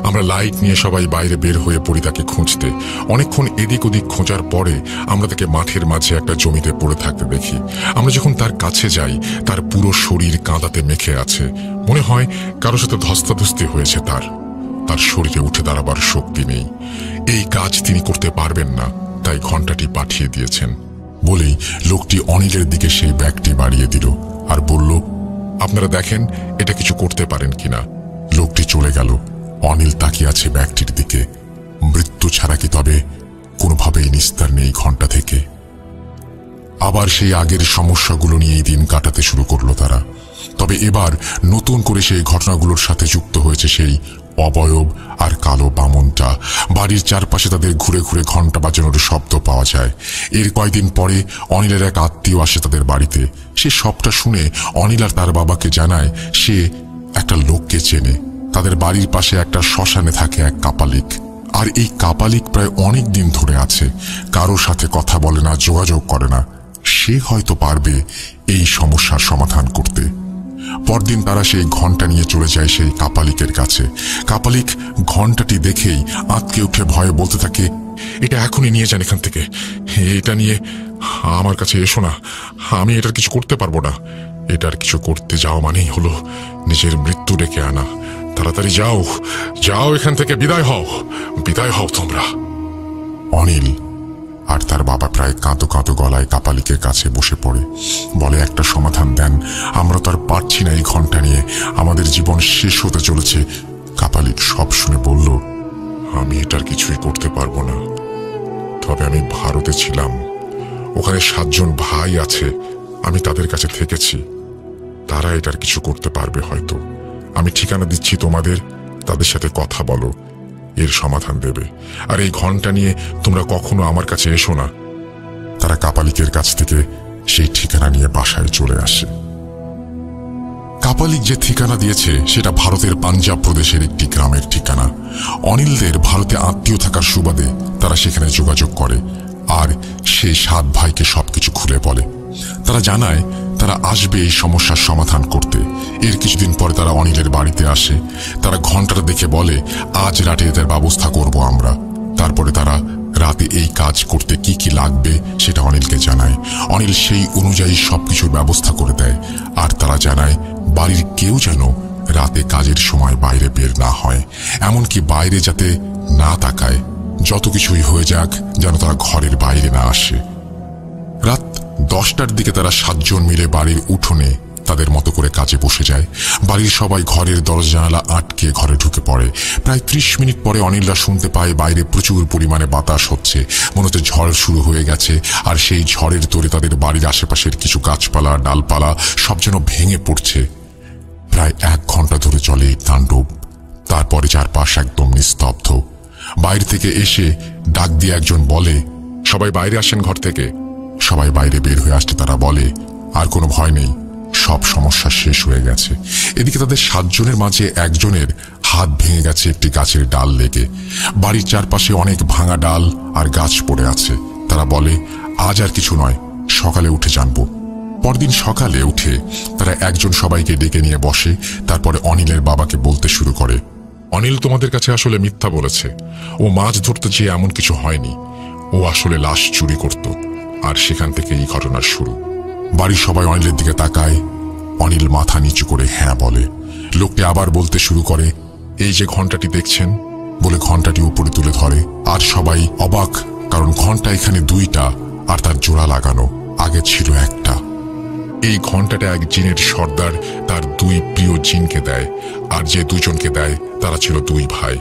আমরা লাইট নিয়ে সবাই বাইরে বের হয়ে পড়ি তাকে খুঁজতে। অনেকক্ষণ এদিক ওদিক খোঁজার পরে আমরা তাকে মাঠের মাঝে একটা জমিতে পড়ে থাকতে দেখি। আমরা যখন তার কাছে যাই, তার পুরো শরীর কাঁদাতে মেখে আছে। মনে হয় কারোর সাথে ধস্তাধস্তি হয়েছে। তার শরীরে উঠে দাঁড়াবার শক্তি নেই। এই কাজ তিনি করতে পারবেন না, তাই ঘণ্টাটি পাঠিয়ে দিয়েছেন। বলেই লোকটি অনিলের দিকে সেই ব্যাগটি বাড়িয়ে দিল আর বলল, আপনারা দেখেন এটা কিছু করতে পারেন কিনা। লোকটি চলে গেল। অনিল তাকিয়ে আছে ব্যাগটির দিকে। মৃত্যু ছাড়া কি তবে কোনোভাবেই নিস্তার নেই ঘণ্টা থেকে? আবার সেই আগের সমস্যাগুলো নিয়েই দিন কাটাতে শুরু করলো তারা। তবে এবার নতুন করে সেই ঘটনাগুলোর সাথে যুক্ত হয়েছে সেই অবয়ব আর কালো বামনটা। বাড়ির চারপাশে তাদের ঘুরে ঘুরে ঘণ্টা বাজানোর শব্দ পাওয়া যায়। এর কয়েকদিন পরে অনিলের এক আত্মীয় আসে তাদের বাড়িতে। সে সবটা শুনে অনিল আর তার বাবাকে জানায় সে একটা লোককে চেনে। তাদের বাড়ির পাশে একটা শ্মশানে থাকে এক কাপালিক। আর এই কাপালিক প্রায় অনেক দিন ধরে আছে, কারোর সাথে কথা বলে না, যোগাযোগ করে না। সে হয়তো পারবে এই সমস্যার সমাধান করতে। পরদিন তারা সেই ঘণ্টা নিয়ে চলে যায় সেই কাপালিকের কাছে। কাপালিক ঘণ্টাটি দেখেই আঁতকে উঠে ভয়ে বলতে থাকে, এটা এখনই নিয়ে যান এখান থেকে। এটা নিয়ে আমার কাছে এসো না, আমি এটার কিছু করতে পারবো না। এটার কিছু করতে যাওয়া মানেই হলো নিজের মৃত্যু ডেকে আনা। তাড়াতাড়ি যাও, যাও এখান থেকে, বিদায় হও তোমরা। অনিল আর তার বাবা প্রায় কাঁদো কাঁদো গলায় কাপালিকের কাছে বসে পড়ে। বলে, একটা সমাধান দেন, আমরা তো আর পারছি না এই ঘণ্টা নিয়ে, আমাদের জীবন শেষ হতে চলেছে। কাপালিক সব শুনে বলল, আমি এটার কিছুই করতে পারবো না। তবে আমি ভারতে ছিলাম, ওখানে 7 জন ভাই আছে, আমি তাদের কাছে থেকেছি, তারা এটার কিছু করতে পারবে হয়তো। আমি ঠিকানা দিচ্ছি তোমাদের, তাদের সাথে কথা বলো, এর সমাধান দেবে। আর এই ঘণ্টা নিয়ে তোমরা কখনো আমার কাছে এসো না। তারা কাপালিকের কাছ থেকে সেই ঠিকানা নিয়ে বাসায় চলে আসে। কাপালিক যে ঠিকানা দিয়েছে সেটা ভারতের পাঞ্জাব প্রদেশের একটি গ্রামের ঠিকানা। অনিলদের ভারতে আত্মীয় থাকার সুবাদে তারা সেখানে যোগাযোগ করে আর সেই 7 ভাইকে সবকিছু খুলে বলে। তারা জানায় তারা আসবে এই সমস্যার সমাধান করতে। এর কিছুদিন পরে তারা অনিলের বাড়িতে আসে। তারা ঘণ্টাটা দেখে বলে, আজ রাতে এদের ব্যবস্থা করব আমরা। তারপরে তারা রাতে এই কাজ করতে কি কি লাগবে সেটা অনিলকে জানায়। অনিল সেই অনুযায়ী সবকিছুর ব্যবস্থা করে দেয়। আর তারা জানায় বাড়ির কেউ যেন রাতে কাজের সময় বাইরে বের না হয়, এমনকি বাইরে যাতে না তাকায়। যত কিছুই হয়ে যাক, যেন তারা ঘরের বাইরে না আসে। রাত 10টার দিকে তারা 7 জন মিলে বাড়ির উঠোনে তাদের মতো করে কাজে বসে যায়। বাড়ির সবাই ঘরের দরজা জানালা আটকে ঘরে ঢুকে পড়ে। প্রায় 30 মিনিট পরে অনিলরা শুনতে পায় বাইরে প্রচুর পরিমাণে বাতাস হচ্ছে, মনে হচ্ছে ঝড় শুরু হয়ে গেছে। আর সেই ঝড়ের তোড়ে তাদের বাড়ির আশেপাশের কিছু গাছপালা, ডালপালা সব যেন ভেঙে পড়ছে। প্রায় 1 ঘন্টা ধরে চলে এই তাণ্ডব। তারপরে চারপাশ একদম নিস্তব্ধ। বাইরে থেকে এসে ডাক দিয়ে একজন বলে, সবাই বাইরে আসেন ঘর থেকে। সবাই বাইরে বের হয়ে আসতে তারা বলে, আর কোনো ভয় নেই, সব সমস্যা শেষ হয়ে গেছে। এদিকে তাদের 7 জনের মাঝে একজনের হাত ভেঙে গেছে একটি গাছের ডাল লেগে। বাড়ির চারপাশে অনেক ভাঙা ডাল আর গাছ পড়ে আছে। তারা বলে, আজ আর কিছু নয়, সকালে উঠে জানবো। পরদিন সকালে উঠে তারা একজন সবাইকে ডেকে নিয়ে বসে। তারপরে অনিলের বাবাকে বলতে শুরু করে, অনিল তোমাদের কাছে আসলে মিথ্যা বলেছে। ও মাছ ধরতে যেয়ে এমন কিছু হয়নি, ও আসলে লাশ চুরি করত। আর সেখান থেকে এই ঘটনার শুরু। বাড়ির সবাই অনিলের দিকে তাকায়। অনিল মাথা নিচু করে হ্যাঁ বলে। লোকটি আবার বলতে শুরু করে, এই যে ঘণ্টাটি দেখছেন, বলে ঘণ্টাটি উপরে তুলে ধরে। আর সবাই অবাক, কারণ ঘণ্টা এখানে 2টা আর তার জোড়া লাগানো, আগে ছিল একটা। এই ঘণ্টাটা এক জিনের সর্দার তার 2 প্রিয় জিনকে দেয়, আর যে 2 জনকে দেয় তারা ছিল 2 ভাই।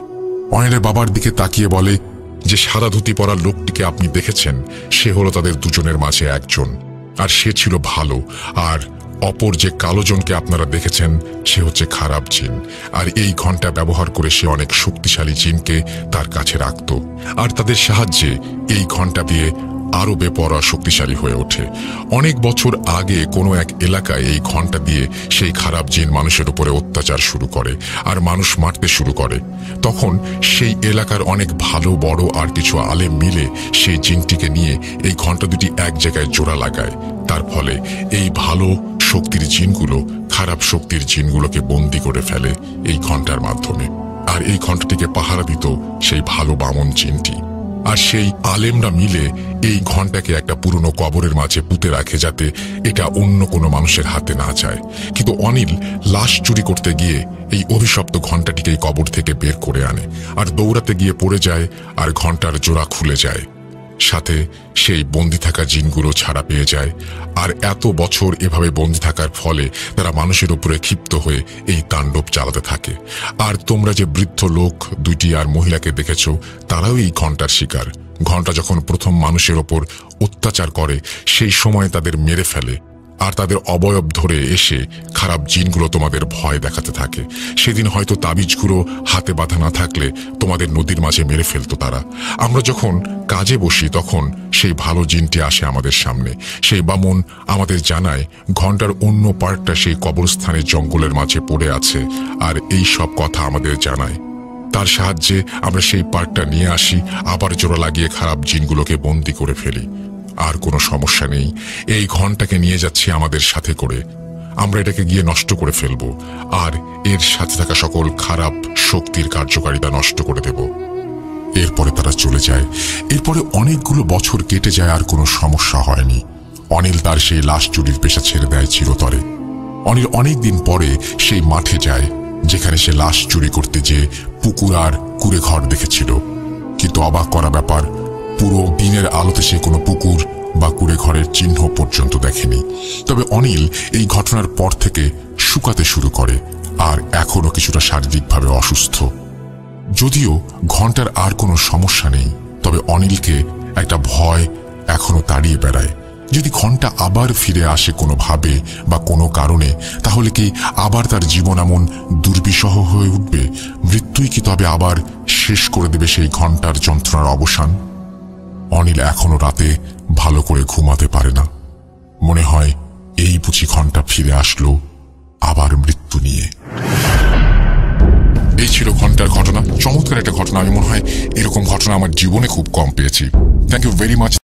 অনিলের বাবার দিকে তাকিয়ে বলে, যে সাদা ধুতি পরা লোকটিকে আপনি দেখেছেন, সে হলো তাদের 2 জনের মাঝে একজন, আর সে ছিল ভালো। আর অপর যে কালো জনকে আপনারা দেখেছেন, সে হচ্ছে খারাপ জিন। আর এই ঘণ্টা ব্যবহার করে সে অনেক শক্তিশালী জিনকে তার কাছে রাখত, আর তাদের সাহায্যে এই ঘণ্টা দিয়ে আরো বেপরোয়া শক্তিশালী হয়ে ওঠে। অনেক বছর আগে কোনো এক এলাকায় এই ঘণ্টা দিয়ে সেই খারাপ জিন মানুষের উপরে অত্যাচার শুরু করে আর মানুষ মারতে শুরু করে। তখন সেই এলাকার অনেক ভালো বড় আর কিছু আলেম মিলে সেই জিনটিকে নিয়ে এই ঘণ্টা দুটি এক জায়গায় জোড়া লাগায়। তার ফলে এই ভালো শক্তির জিনগুলো খারাপ শক্তির জিনগুলোকে বন্দী করে ফেলে এই ঘণ্টার মাধ্যমে। আর এই ঘণ্টাটিকে পাহারা দিত সেই ভালো বামন চিনটি। আর সেই আলেমরা মিলে এই ঘণ্টাকে একটা পুরনো কবরের মাঝে পুঁতে রাখে, যাতে এটা অন্য কোনো মানুষের হাতে না যায়। কিন্তু অনিল লাশ চুরি করতে গিয়ে এই অভিশপ্ত ঘণ্টাটিকে কবর থেকে বের করে আনে, আর দৌড়াতে গিয়ে পড়ে যায়, আর ঘণ্টার জোড়া খুলে যায়। সাথে সেই বন্দি থাকা জিনগুলো ছাড়া পেয়ে যায়। আর এত বছর এভাবে বন্দি থাকার ফলে তারা মানুষের উপরে ক্ষিপ্ত হয়ে এই তাণ্ডব চালাতে থাকে। আর তোমরা যে বৃদ্ধ লোক দুইটি আর মহিলাকে দেখেছ, তারাও এই ঘণ্টার শিকার। ঘণ্টা যখন প্রথম মানুষের ওপর অত্যাচার করে, সেই সময় তাদের মেরে ফেলে, আর তাদের অবয়ব ধরে এসে খারাপ জিনগুলো তোমাদের ভয় দেখাতে থাকে। সেদিন হয়তো তাবিজগুলো হাতে বাঁধা না থাকলে তোমাদের নদীর মাঝে মেরে ফেলতো তারা। আমরা যখন কাজে বসি তখন সেই ভালো জিনটি আসে আমাদের সামনে। সেই বামন আমাদের জানায় ঘণ্টার অন্য পার্টটা সেই কবরস্থানের জঙ্গলের মাঝে পড়ে আছে, আর এই সব কথা আমাদের জানায়। তার সাহায্যে আমরা সেই পার্টটা নিয়ে আসি, আবার জোড়া লাগিয়ে খারাপ জিনগুলোকে বন্দি করে ফেলি। আর কোনো সমস্যা নেই, এই ঘণ্টাকে নিয়ে যাচ্ছি আমাদের সাথে করে। আমরা এটাকে গিয়ে নষ্ট করে ফেলব, আর এর সাথে থাকা সকল খারাপ শক্তির কার্যকারিতা নষ্ট করে দেব। এরপরে তারা চলে যায়। এরপরে অনেকগুলো বছর কেটে যায়, আর কোনো সমস্যা হয়নি। অনিল তার সেই লাশ চুরির পেশা ছেড়ে দেয় চিরতরে। অনিল অনেকদিন পরে সেই মাঠে যায় যেখানে সে লাশ চুরি করতে যেয়ে পুকুর আর কুড়ে ঘর দেখেছিল। কিন্তু অবাক করা ব্যাপার, পুরো দিনের আলোতে সে কোনো পুকুর বা কুড়ে ঘরের চিহ্ন পর্যন্ত দেখেনি। তবে অনিল এই ঘটনার পর থেকে শুকাতে শুরু করে, আর এখনো কিছুটা শারীরিকভাবে অসুস্থ। যদিও ঘণ্টার আর কোনো সমস্যা নেই, তবে অনিলকে একটা ভয় এখনো তাড়িয়ে বেড়ায়। যদি ঘণ্টা আবার ফিরে আসে কোনোভাবে বা কোনো কারণে, তাহলে কি আবার তার জীবন এমন দুর্বিষহ হয়ে উঠবে? মৃত্যুই কি তবে আবার শেষ করে দেবে সেই ঘণ্টার যন্ত্রণার অবসান? অনিল এখনো রাতে ভালো করে ঘুমাতে পারে না। মনে হয় এই বুঝি ঘণ্টা ফিরে আসলো আবার মৃত্যু নিয়ে। এই ছিল ঘণ্টার ঘটনা। চমৎকার একটা ঘটনা। আমি মনে হয় এরকম ঘটনা আমার জীবনে খুব কম পেয়েছি। Thank you very much